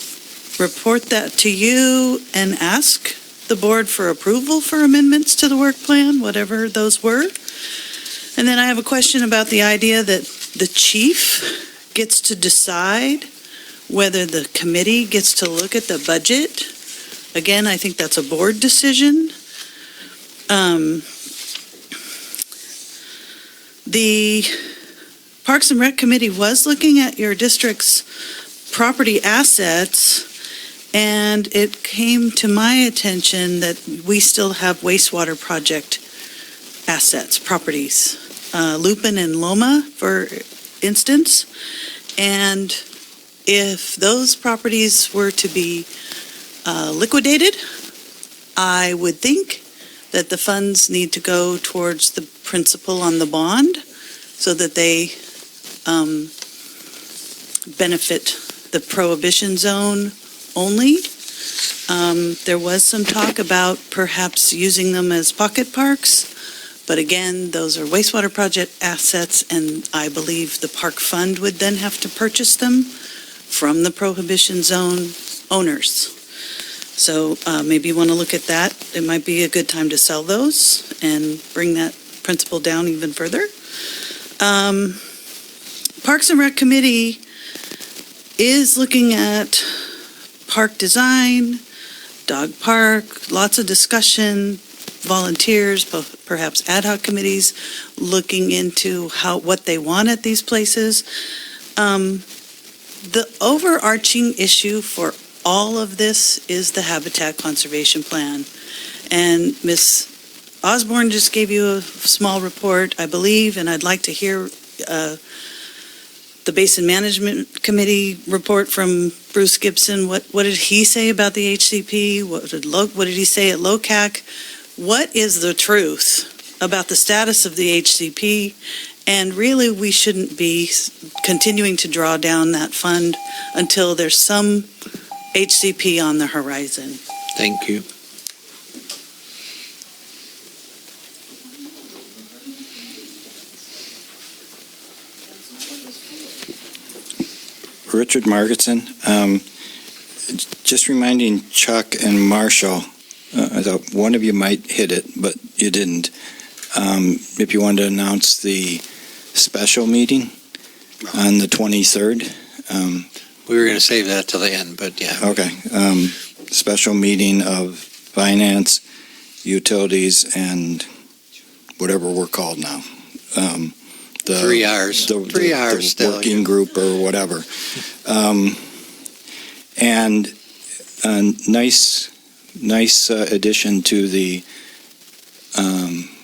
report that to you and ask the board for approval for amendments to the work plan, whatever those were. And then I have a question about the idea that the chief gets to decide whether the committee gets to look at the budget. Again, I think that's a board decision. The Parks and Rec Committee was looking at your district's property assets, and it came to my attention that we still have wastewater project assets, properties, Lupin and Loma, for instance. And if those properties were to be liquidated, I would think that the funds need to go towards the principal on the bond so that they benefit the prohibition zone only. There was some talk about perhaps using them as pocket parks, but again, those are wastewater project assets, and I believe the park fund would then have to purchase them from the prohibition zone owners. So maybe you want to look at that. It might be a good time to sell those and bring that principal down even further. Parks and Rec Committee is looking at park design, dog park, lots of discussion, volunteers, perhaps ad hoc committees looking into what they want at these places. The overarching issue for all of this is the Habitat Conservation Plan. And Ms. Osborne just gave you a small report, I believe, and I'd like to hear the Basin Management Committee report from Bruce Gibson. What did he say about the HCP? What did he say at LOCAC? What is the truth about the status of the HCP? And really, we shouldn't be continuing to draw down that fund until there's some HCP on the horizon. Thank you. Richard Margetson. Just reminding Chuck and Marshall, I thought one of you might hit it, but you didn't. If you wanted to announce the special meeting on the 23rd. We were going to save that till the end, but yeah. Okay. Special meeting of finance, utilities, and whatever we're called now. The 3 hours. The 3 hours the still. working group or whatever. And a nice addition to the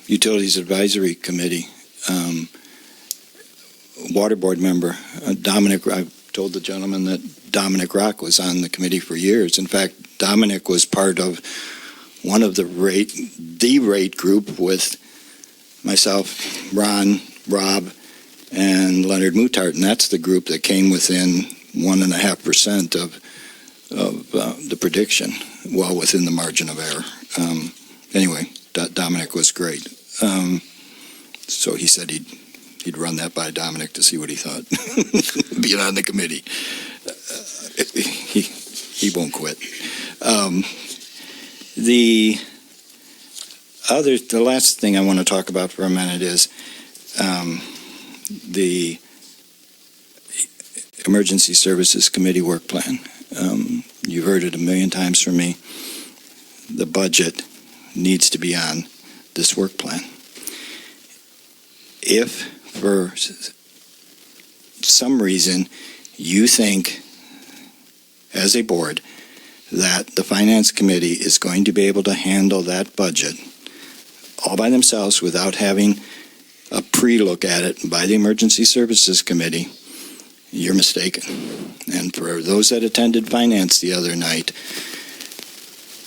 Utilities Advisory Committee. Water Board member, Dominic, I told the gentleman that Dominic Rock was on the committee for years. In fact, Dominic was part of one of the rate group with myself, Ron, Rob, and Leonard Moutart, and that's the group that came within 1.5% of the prediction, well within the margin of error. Anyway, Dominic was great. So he said he'd run that by Dominic to see what he thought, being on the committee. He won't quit. The last thing I want to talk about for a minute is the Emergency Services Committee work plan. You've heard it a million times from me. The budget needs to be on this work plan. If for some reason you think, as a board, that the Finance Committee is going to be able to handle that budget all by themselves without having a pre-look at it by the Emergency Services Committee, you're mistaken. And for those that attended Finance the other night,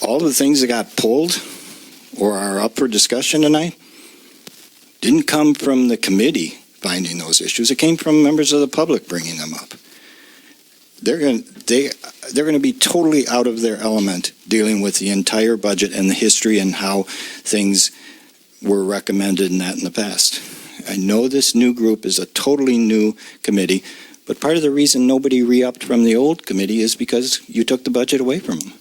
all of the things that got pulled or are up for discussion tonight didn't come from the committee finding those issues. It came from members of the public bringing them up. They're going to be totally out of their element dealing with the entire budget and the history and how things were recommended in the past. I know this new group is a totally new committee, but part of the reason nobody re-upped from the old committee is because you took the budget away from them.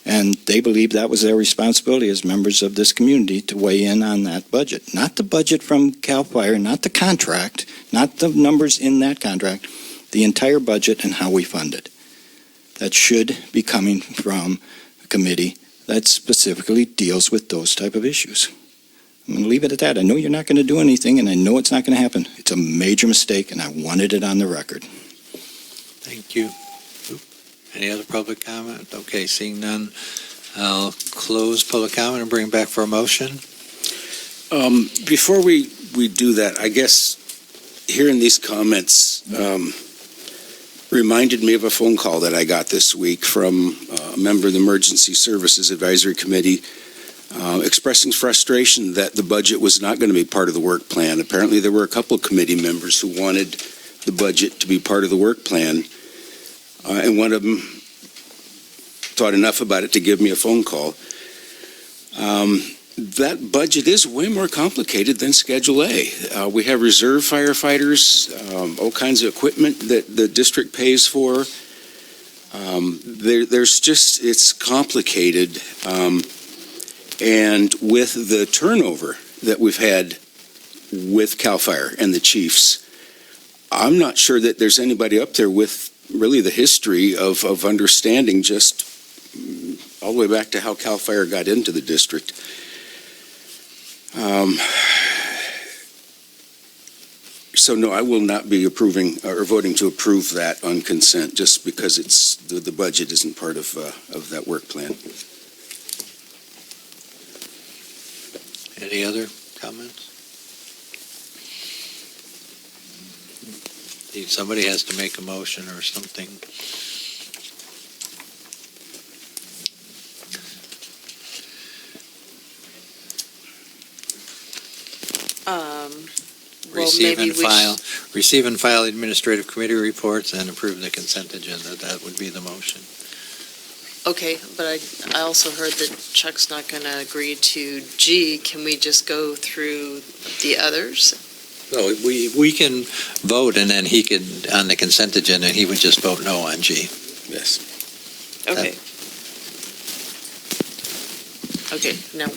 And they believe that was their responsibility as members of this community to weigh in on that budget. Not the budget from CAL FIRE, not the contract, not the numbers in that contract, the entire budget and how we fund it. That should be coming from a committee that specifically deals with those type of issues. I'm going to leave it at that. I know you're not going to do anything, and I know it's not going to happen. It's a major mistake, and I wanted it on the record. Thank you. Any other public comment? Okay, seeing none, I'll close public comment and bring it back for a motion. Before we do that, I guess hearing these comments reminded me of a phone call that I got this week from a member of the Emergency Services Advisory Committee expressing frustration that the budget was not going to be part of the work plan. Apparently there were a couple of committee members who wanted the budget to be part of the work plan, and one of them thought enough about it to give me a phone call. That budget is way more complicated than Schedule A. We have reserve firefighters, all kinds of equipment that the district pays for. It's complicated. And with the turnover that we've had with CAL FIRE and the chiefs, I'm not sure that there's anybody up there with really the history of understanding just all the way back to how CAL FIRE got into the district. So no, I will not be approving or voting to approve that on consent just because it's the budget isn't part of that work plan. Any other comments? Somebody has to make a motion or something. Receive and file administrative committee reports and approve the consent agenda. That would be the motion. Okay, but I also heard that Chuck's not going to agree to G. Can we just go through the others? No, we can vote and then he could, on the consent agenda, he would just vote no on G. Yes. Okay. Okay, now,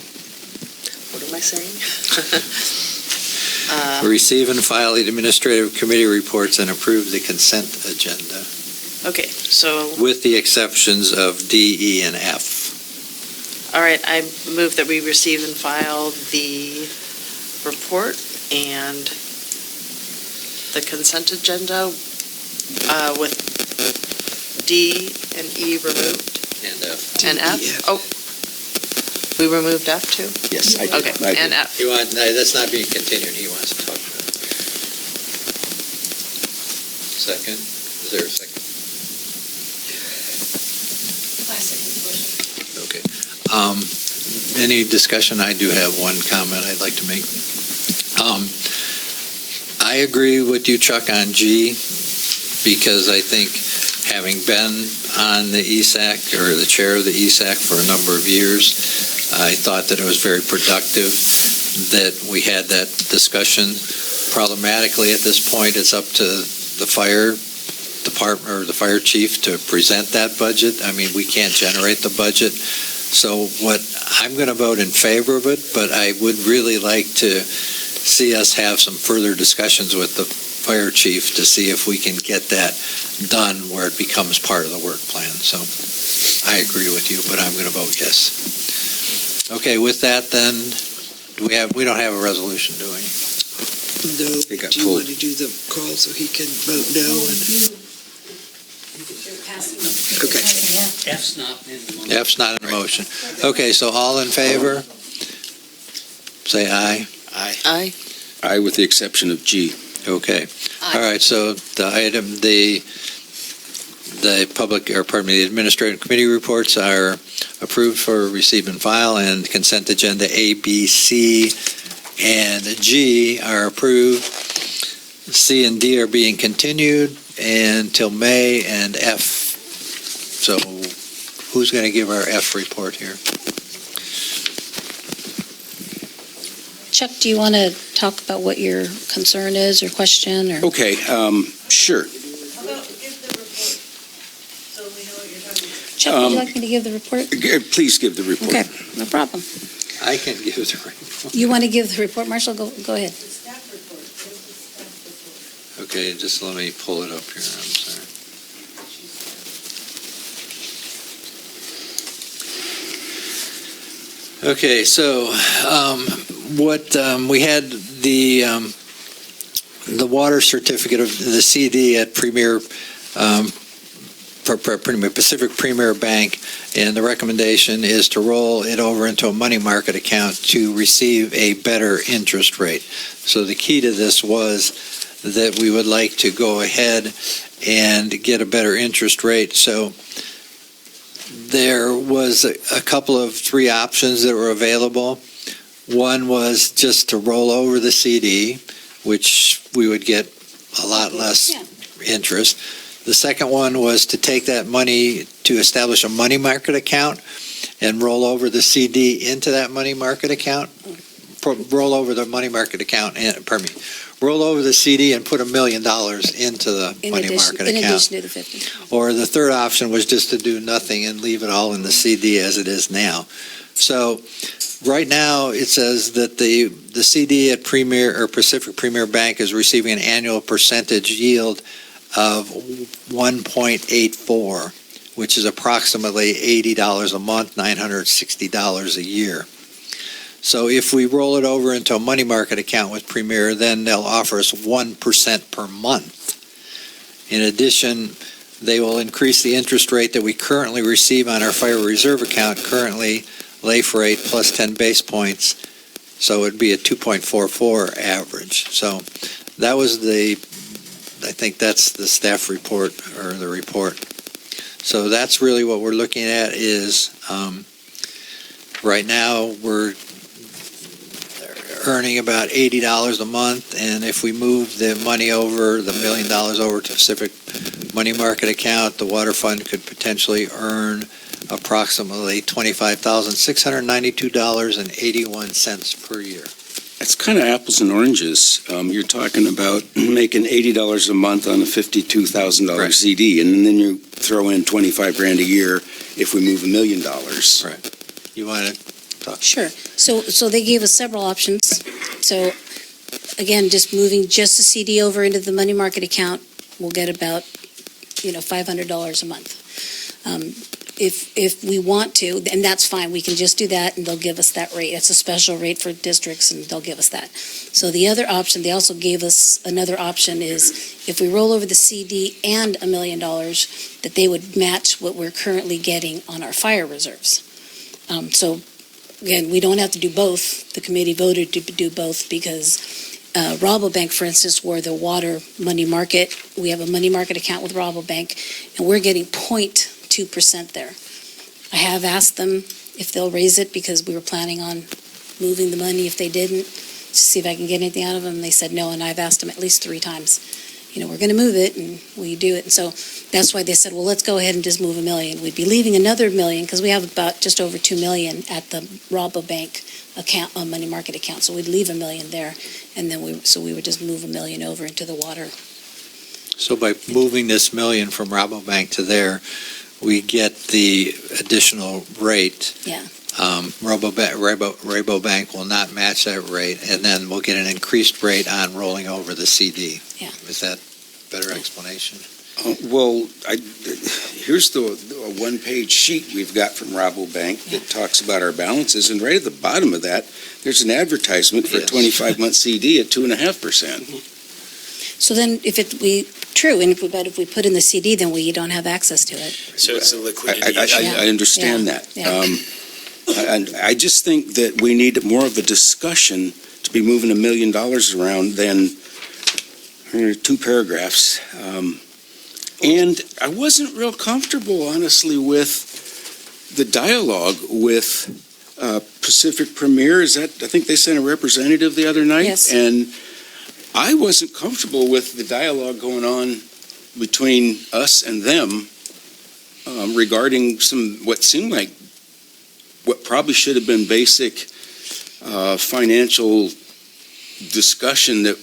what am I saying? Receive and file the administrative committee reports and approve the consent agenda. Okay, so, With the exceptions of D, E, and F. all right, I move that we receive and file the report and the consent agenda with D and E removed. And F. And F? Oh, we removed F too? Yes, I did. Okay, I did. and F. That's not being continued. He wants to talk about it. Second? Is there a second? Okay. Any discussion? I do have one comment I'd like to make. I agree with you, Chuck, on G, because I think having been on the ESAC or the chair of the ESAC for a number of years, I thought that it was very productive that we had that discussion. Problematically, at this point, it's up to the fire department or the fire chief to present that budget. I mean, we can't generate the budget. So I'm going to vote in favor of it, but I would really like to see us have some further discussions with the fire chief to see if we can get that done where it becomes part of the work plan. So I agree with you, but I'm going to vote yes. Okay, with that then, we don't have a resolution, do we? No. Do you want to do the call so he can vote no? Okay. F's not in the motion. F's not in the motion. Okay, so all in favor? Say aye. Aye. Aye, with the exception of G. Okay. Aye. All right, so the the administrative committee reports are approved for receive and file, and consent agenda A, B, C, and G are approved. C and D are being continued until May, and F. So who's going to give our F report here? Chuck, do you want to talk about what your concern is or question or? Okay, sure. Chuck, would you like me to give the report? Please give the report. Okay, no problem. I can give the report. You want to give the report, Marshall? Go ahead. Okay, just let me pull it up here. I'm sorry. Okay, so we had the water certificate of the CD at Premier Pacific Premier Bank, and the recommendation is to roll it over into a money market account to receive a better interest rate. So the key to this was that we would like to go ahead and get a better interest rate. So there was a couple of three options that were available. One was just to roll over the CD, which we would get a lot less interest. The second one was to take that money to establish a money market account and roll over the CD into that money market account. Roll over the money market account, roll over the CD and put $1 million into the money market account. In addition to the 50. Or the third option was just to do nothing and leave it all in the CD as it is now. So right now it says that the CD at Premier or Pacific Premier Bank is receiving an annual percentage yield of 1.84, which is approximately $80 a month, $960 a year. So if we roll it over into a money market account with Premier, then they'll offer us 1% per month. In addition, they will increase the interest rate that we currently receive on our fire reserve account, currently LAIF rate plus 10 base points. So it'd be a 2.44 average. So that was I think that's the staff report or the report. So that's really what we're looking at is right now we're earning about $80 a month, and if we move the money over, the $1 million over to Pacific Money Market account, the water fund could potentially earn approximately $25,692.81 per year. That's kind of apples and oranges. You're talking about making $80 a month on a $52,000 CD, and then you throw in $25,000 a year if we move $1 million. Right. You want to talk? Sure. So they gave us several options. So again, just moving just the CD over into the money market account, we'll get about $500 a month. If we want to, and that's fine, we can just do that and they'll give us that rate. It's a special rate for districts and they'll give us that. So the other option, they also gave us another option is if we roll over the CD and $1 million, that they would match what we're currently getting on our fire reserves. So again, we don't have to do both. The committee voted to do both because Rabobank, for instance, were the water money market. We have a money market account with Rabobank and we're getting 0.2% there. I have asked them if they'll raise it because we were planning on moving the money if they didn't, to see if I can get anything out of them. They said no, and I've asked them at least 3 times. We're going to move it, and we do it. And so that's why they said, well, let's go ahead and just move $1 million. We'd be leaving another $1 million because we have about just over $2 million at the Rabobank account, money market account. So we'd leave $1 million there, and then we would just move $1 million over into the water. So by moving this $1 million from Rabobank to there, we get the additional rate. Yeah. Rabobank will not match that rate, and then we'll get an increased rate on rolling over the CD. Yeah. Is that a better explanation? Here's the one-page sheet we've got from Rabobank that talks about our balances, and right at the bottom of that, there's an advertisement for a 25-month CD at 2.5%. So then if if we put in the CD, then we don't have access to it. So it's a liquidity issue. I understand that. Yeah. And I just think that we need more of a discussion to be moving $1 million around than 2 paragraphs. And I wasn't real comfortable, honestly, with the dialogue with Pacific Premier. I think they sent a representative the other night. Yes. And I wasn't comfortable with the dialogue going on between us and them regarding what seemed like what probably should have been basic financial discussion that,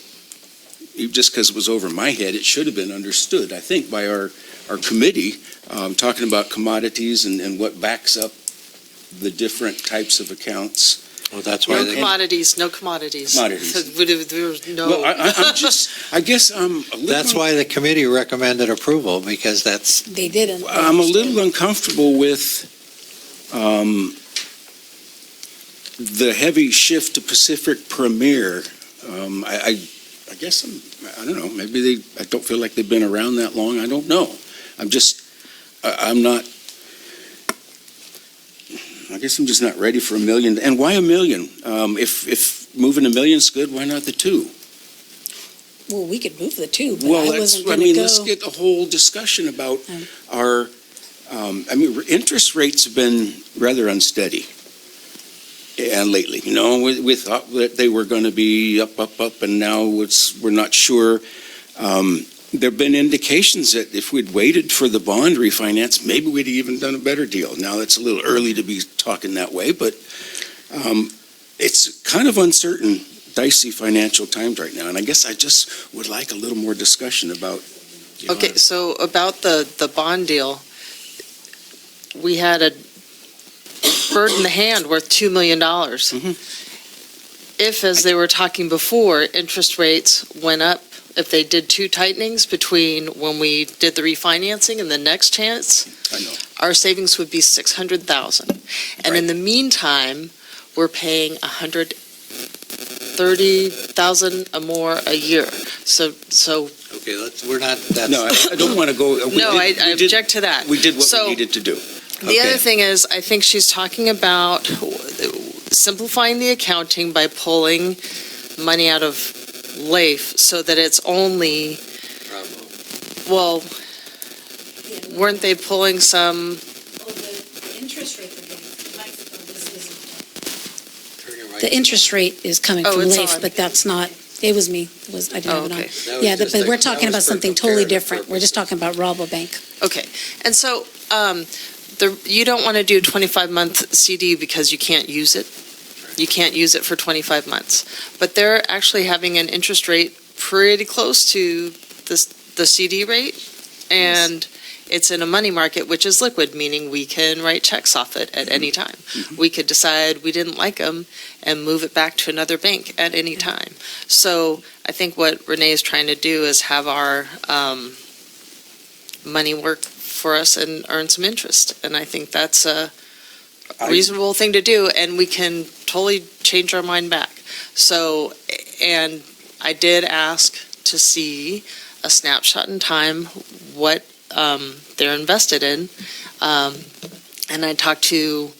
just because it was over my head, it should have been understood, I think, by our committee, talking about commodities and what backs up the different types of accounts. Well, that's why No they, commodities, no commodities. There's no. Well, I guess I'm a little. that's why the committee recommended approval, because that's, They didn't. I'm a little uncomfortable with the heavy shift to Pacific Premier. I guess I don't know, maybe I don't feel like they've been around that long. I don't know. I'm not, I guess I'm just not ready for $1 million. And why $1 million? If moving $1 million's good, why not the 2? Well, we could move the 2, but Well, I wasn't going to go. let's get a whole discussion about our, interest rates have been rather unsteady. And lately, we thought that they were going to be up, and now we're not sure. There have been indications that if we'd waited for the bond refinance, maybe we'd even done a better deal. Now, it's a little early to be talking that way, but it's kind of uncertain, dicey financial times right now. And I guess I just would like a little more discussion about. Okay, so about the bond deal, we had a bird in the hand worth $2 million. If, as they were talking before, interest rates went up, if they did 2 tightenings between when we did the refinancing and the next chance, I know. our savings would be $600,000. And in the meantime, we're paying $130,000 or more a year. So okay, we're not, that's. No, I don't want to go. I object to that. We did what So- we needed to do. The other thing is, I think she's talking about simplifying the accounting by pulling money out of LAIF so that it's only, well, weren't they pulling some, The interest rate The interest rate is coming Oh, from it's LAIF, on. but that's not, it was me. I didn't have it on. okay. Yeah, but we're talking about something totally different. We're just talking about Rabobank. Okay. And so, you don't want to do a 25-month CD because you can't use it. You can't use it for 25 months. But they're actually having an interest rate pretty close to the CD rate. And it's in a money market, which is liquid, meaning we can write checks off it at any time. We could decide we didn't like them and move it back to another bank at any time. So I think what Renee is trying to do is have our money work for us and earn some interest. And I think that's a reasonable thing to do, and we can totally change our mind back. So, and I did ask to see a snapshot in time, what they're invested in. And I talked to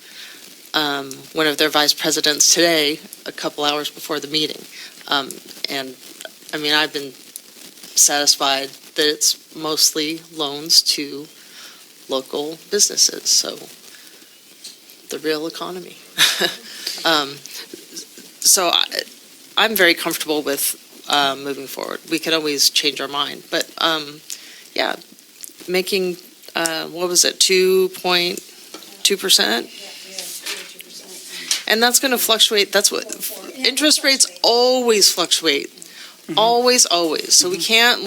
one of their vice presidents today, a couple hours before the meeting. And, I mean, I've been satisfied that it's mostly loans to local businesses, so the real economy. So I'm very comfortable with moving forward. We could always change our mind, but yeah, making, what was it, 2.2%? And that's going to fluctuate. That's what, interest rates always fluctuate. Always. So we can't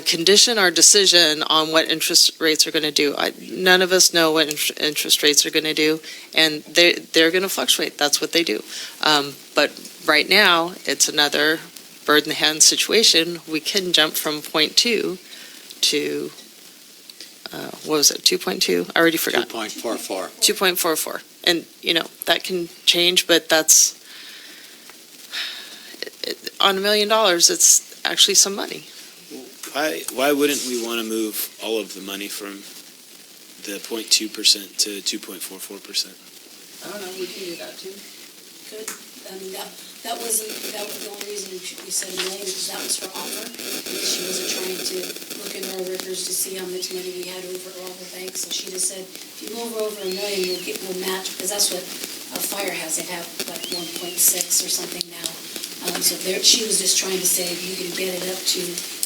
condition our decision on what interest rates are going to do. None of us know what interest rates are going to do, and they're going to fluctuate. That's what they do. But right now, it's another bird in the hand situation. We can jump from 0.2 to, what was it, 2.2? I already forgot. 2.44. 2.44. And, that can change, but that's, on $1 million, it's actually some money. Why wouldn't we want to move all of the money from the 0.2% to 2.44%? I don't know, we can do that too. Good. I mean, that was the only reason we said $1 million, because that was her offer. Because she wasn't trying to look in our records to see how much money we had over at all the banks, and she just said, if you go over $1 million, we'll match, because that's what a fire has. They have like 1.6 or something now. So there, she was just trying to say, if you can get it up to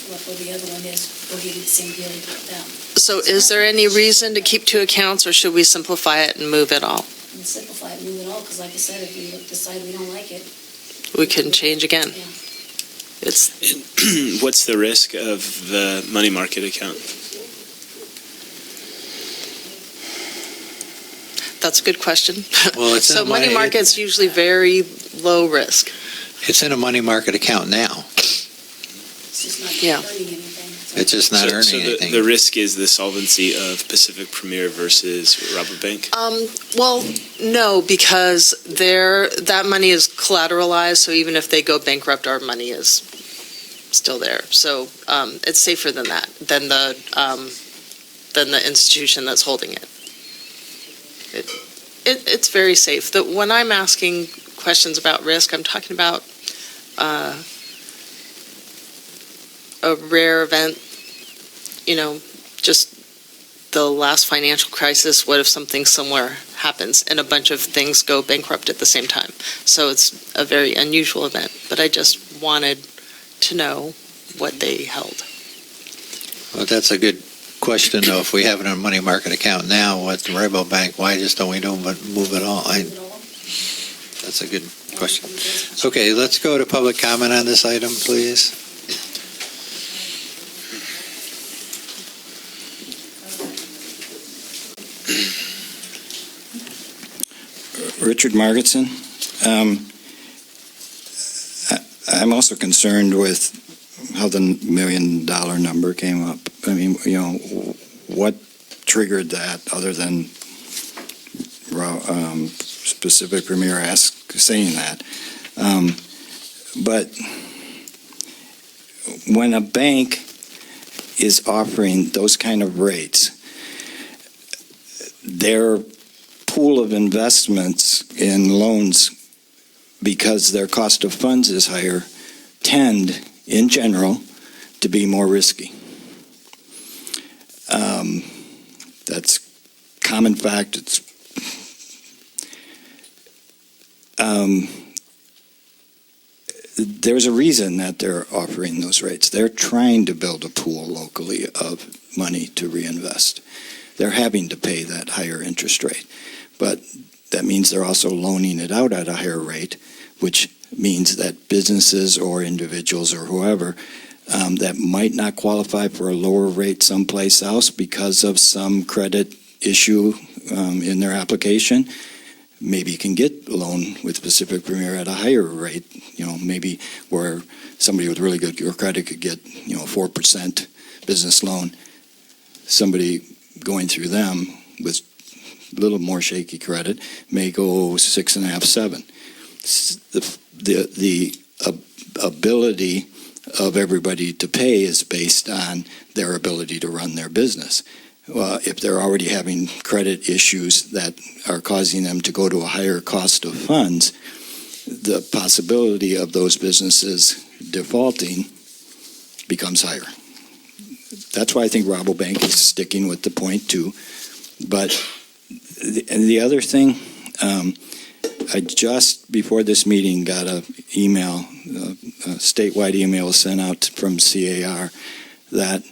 what the other one is, we'll give you the same deal you put down. So is there any reason to keep 2 accounts, or should we simplify it and move it all? And simplify it, move it all, because like I said, if we decide we don't like it. We can change again. Yeah. It's, What's the risk of the money market account? that's a good question. Well, it's So in money market's usually very low risk. It's in a money market account now. It's just not Yeah. earning anything. It's just not earning So anything. the risk is the solvency of Pacific Premier versus Rabobank? Well, no, because that money is collateralized, so even if they go bankrupt, our money is still there. So it's safer than that, than the institution that's holding it. It's very safe. When I'm asking questions about risk, I'm talking about a rare event, just the last financial crisis. What if something similar happens and a bunch of things go bankrupt at the same time? So it's a very unusual event, but I just wanted to know what they held. Well, that's a good question, though. If we have it in a money market account now, what's the Rabobank? Why just don't we move it all? That's a good question. Okay, let's go to public comment on this item, please. Richard Margetson. I'm also concerned with how the $1 million number came up. I mean, what triggered that other than Pacific Premier saying that? But when a bank is offering those kind of rates, their pool of investments in loans, because their cost of funds is higher, tend, in general, to be more risky. That's common fact. There's a reason that they're offering those rates. They're trying to build a pool locally of money to reinvest. They're having to pay that higher interest rate. But that means they're also loaning it out at a higher rate, which means that businesses or individuals or whoever that might not qualify for a lower rate someplace else because of some credit issue in their application, maybe can get a loan with Pacific Premier at a higher rate, maybe where somebody with really good credit could get, 4% business loan. Somebody going through them with a little more shaky credit may go 6.5, 7. The ability of everybody to pay is based on their ability to run their business. If they're already having credit issues that are causing them to go to a higher cost of funds, the possibility of those businesses defaulting becomes higher. That's why I think Rabobank is sticking with the 0.2. But the other thing, I just before this meeting got a statewide email sent out from CAR that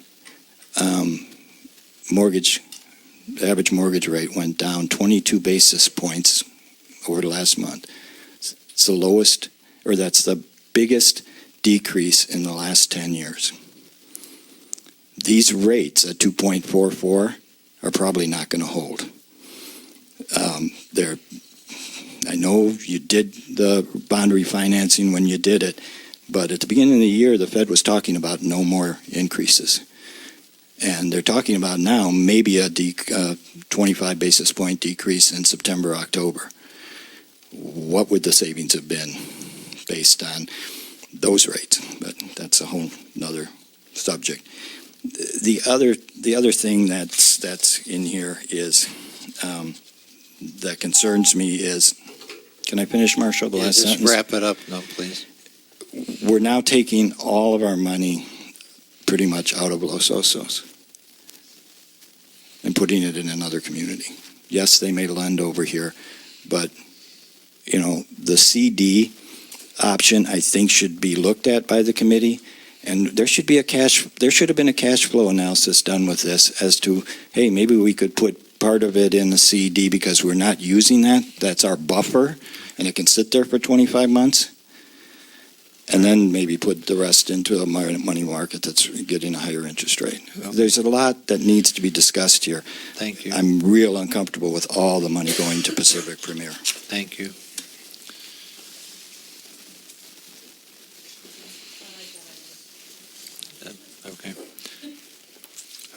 the average mortgage rate went down 22 basis points over the last month. It's the lowest, or that's the biggest decrease in the last 10 years. These rates at 2.44 are probably not going to hold. I know you did the bond refinancing when you did it, but at the beginning of the year, the Fed was talking about no more increases. And they're talking about now maybe a 25 basis point decrease in September, October. What would the savings have been based on those rates? But that's a whole nother subject. The other thing that's in here is that concerns me is, can I finish, Marshall, the last sentence? Just wrap it up, no, please. We're now taking all of our money pretty much out of Los Osos. and putting it in another community. Yes, they may lend over here, but, the CD option, I think, should be looked at by the committee. And there should have been a cash flow analysis done with this as to, hey, maybe we could put part of it in the CD because we're not using that. That's our buffer, and it can sit there for 25 months. And then maybe put the rest into a money market that's getting a higher interest rate. There's a lot that needs to be discussed here. Thank you. I'm real uncomfortable with all the money going to Pacific Premier. Thank you. Okay.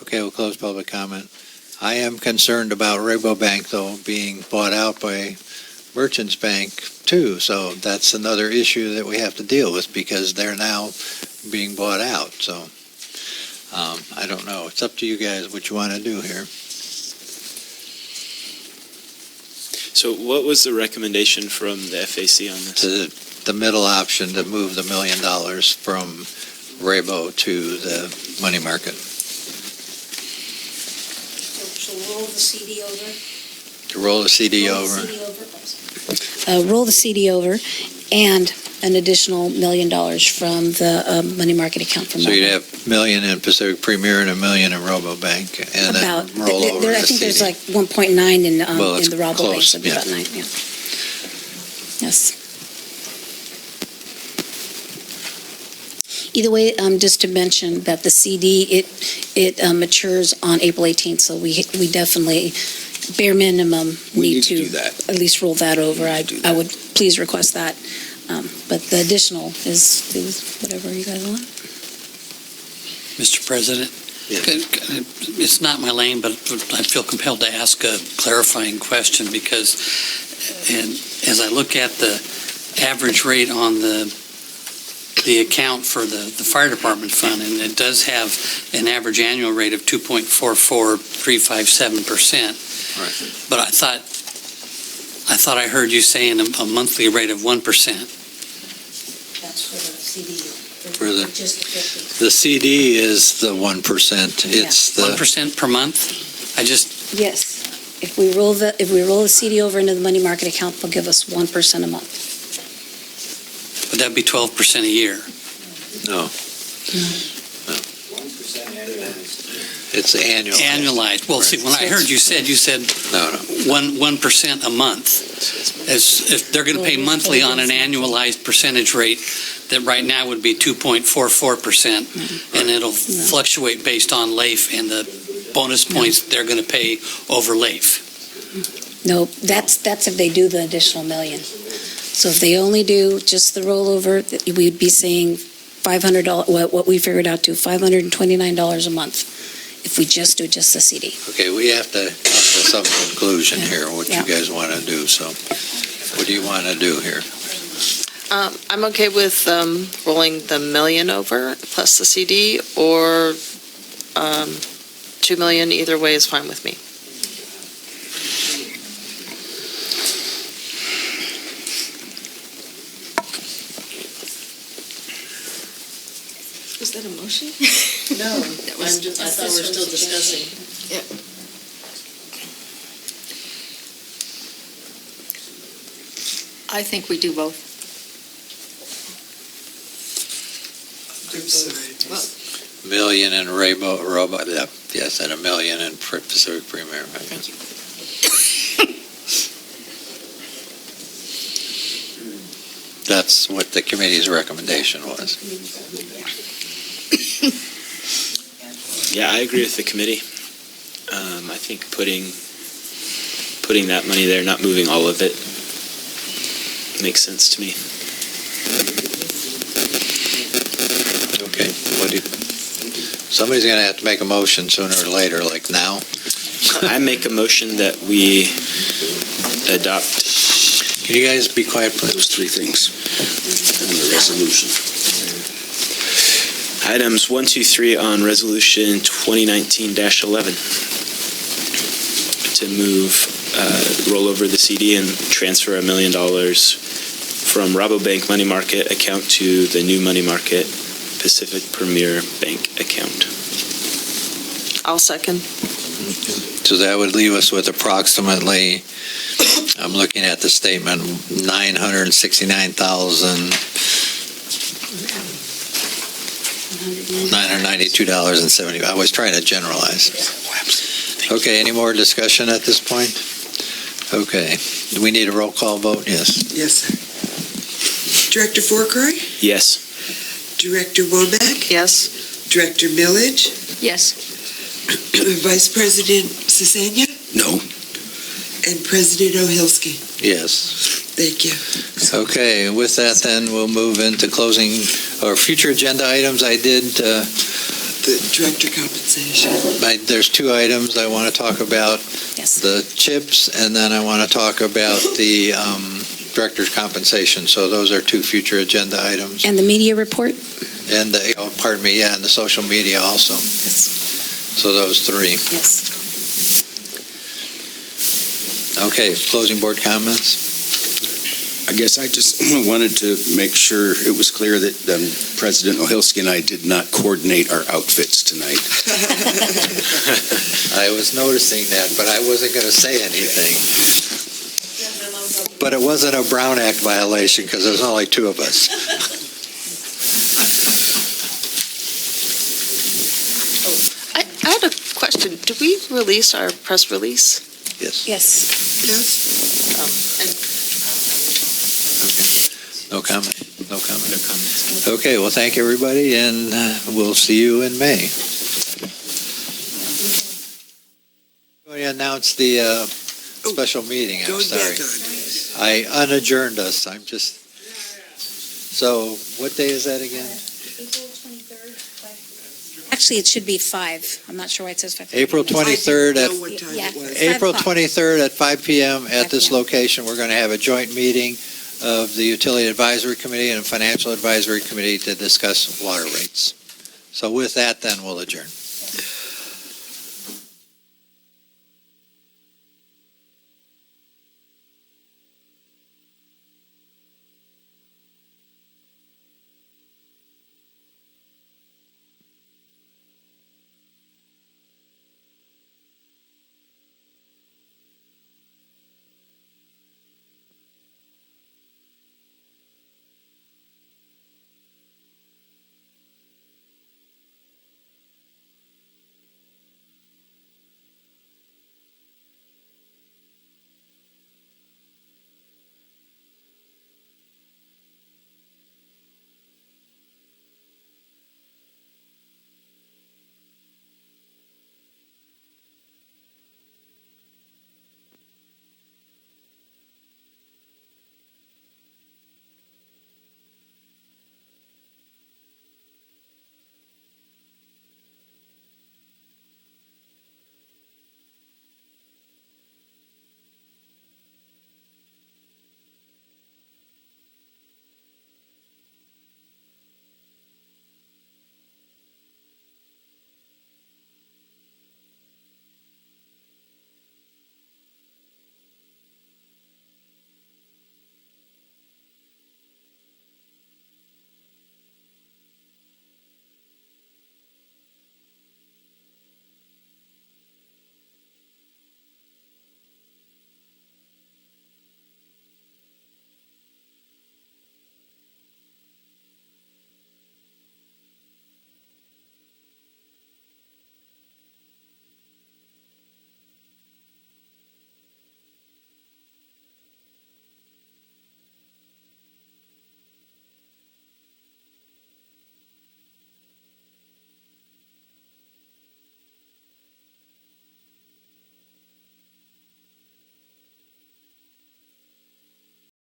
Okay, we'll close public comment. I am concerned about Rabobank, though, being bought out by Merchants Bank, too. So that's another issue that we have to deal with because they're now being bought out. So I don't know. It's up to you guys what you want to do here. So what was the recommendation from the FAC on this? The middle option to move the $1 million from Rabo to the money market. So roll the CD over. To roll the CD over. Roll the CD over, and an additional $1 million from the money market account from So you'd Rabo. have $1 million in Pacific Premier and $1 million in Rabobank, and About, then roll over I the think there's CD. like 1.9 in Well, it's the Rabobank, close, so it'd be yeah. about 9, yeah. Yes. Either way, just to mention that the CD, it matures on April 18th, so we definitely, bare minimum, need to do that. at least roll that over. I would please request that. But the additional is whatever you guys want. Mr. President? Yes. It's not my lane, but I feel compelled to ask a clarifying question because as I look at the average rate on the account for the fire department fund, and it does have an average annual rate of 2.44357%. Right. But I thought I heard you saying a monthly rate of 1%. That's for the CD. For the- Just the 50. The CD is the 1%. It's the 1% per month? Yes. If we roll the CD over into the money market account, they'll give us 1% a month. Would that be 12% a year? no. It's annual. Annualized. Well, see, when I heard you said No. 1% a month. As if they're going to pay monthly on an annualized percentage rate that right now would be 2.44%, and it'll fluctuate based on LAIF and the bonus points they're going to pay over LAIF. No, that's if they do the additional $1 million. So if they only do just the rollover, we'd be seeing $500, what we figured out to $529 a month if we just do just the CD. Okay, we have to come to some conclusion here, what you guys want to do. So what do you want to do here? I'm okay with rolling the $1 million over plus the CD, or $2 million. Either way is fine with me. Was that a motion? No, I thought we were still discussing. I think we do both. $1 million in Rabo, yes, and $1 million in Pacific Premier. Right? Thank you. That's what the committee's recommendation was. Yeah, I agree with the committee. I think putting that money there, not moving all of it, makes sense to me. Okay, somebody's going to have to make a motion sooner or later, like now. I make a motion that we adopt. Can you guys be quiet, please? Those three things on the resolution. Items 1, 2, 3 on Resolution 2019-11 to move, roll over the CD and transfer $1 million from Rabobank Money Market account to the new Money Market Pacific Premier Bank account. I'll second. So that would leave us with approximately, I'm looking at the statement, $969,992.70. I was trying to generalize. Okay, any more discussion at this point? Okay, do we need a roll call vote? Yes. Yes. Director Forkroy? Yes. Director Woback? Yes. Director Millage? Yes. Vice President Sisanya? No. And President O'Hilsky? Yes. Thank you. Okay, with that then, we'll move into closing our future agenda items. I did, The director compensation. there's two items I want to talk about. Yes. The CHIPS, and then I want to talk about the director's compensation. So those are two future agenda items. And the media report? And the, pardon me, and the social media also. Yes. So those three. Yes. Okay, closing board comments? I guess I just wanted to make sure it was clear that President O'Hilsky and I did not coordinate our outfits tonight. I was noticing that, but I wasn't going to say anything. But it wasn't a Brown Act violation because there's only two of us. I had a question. Do we release our press release? Yes. Yes. No comment? No comment? No comments. Okay, well, thank you, everybody, and we'll see you in May. We announced the special meeting, I'm Going sorry. back on. I unadjourned us, I'm just, so what day is that again? Actually, it should be 5. I'm not sure why it says 5. April 23rd I at, didn't know what time Yeah. it was. April 5 o'clock. 23rd at 5 PM at 5 this p.m. location. We're going to have a joint meeting of the Utility Advisory Committee and Financial Advisory Committee to discuss water rates. So with that, then, we'll adjourn.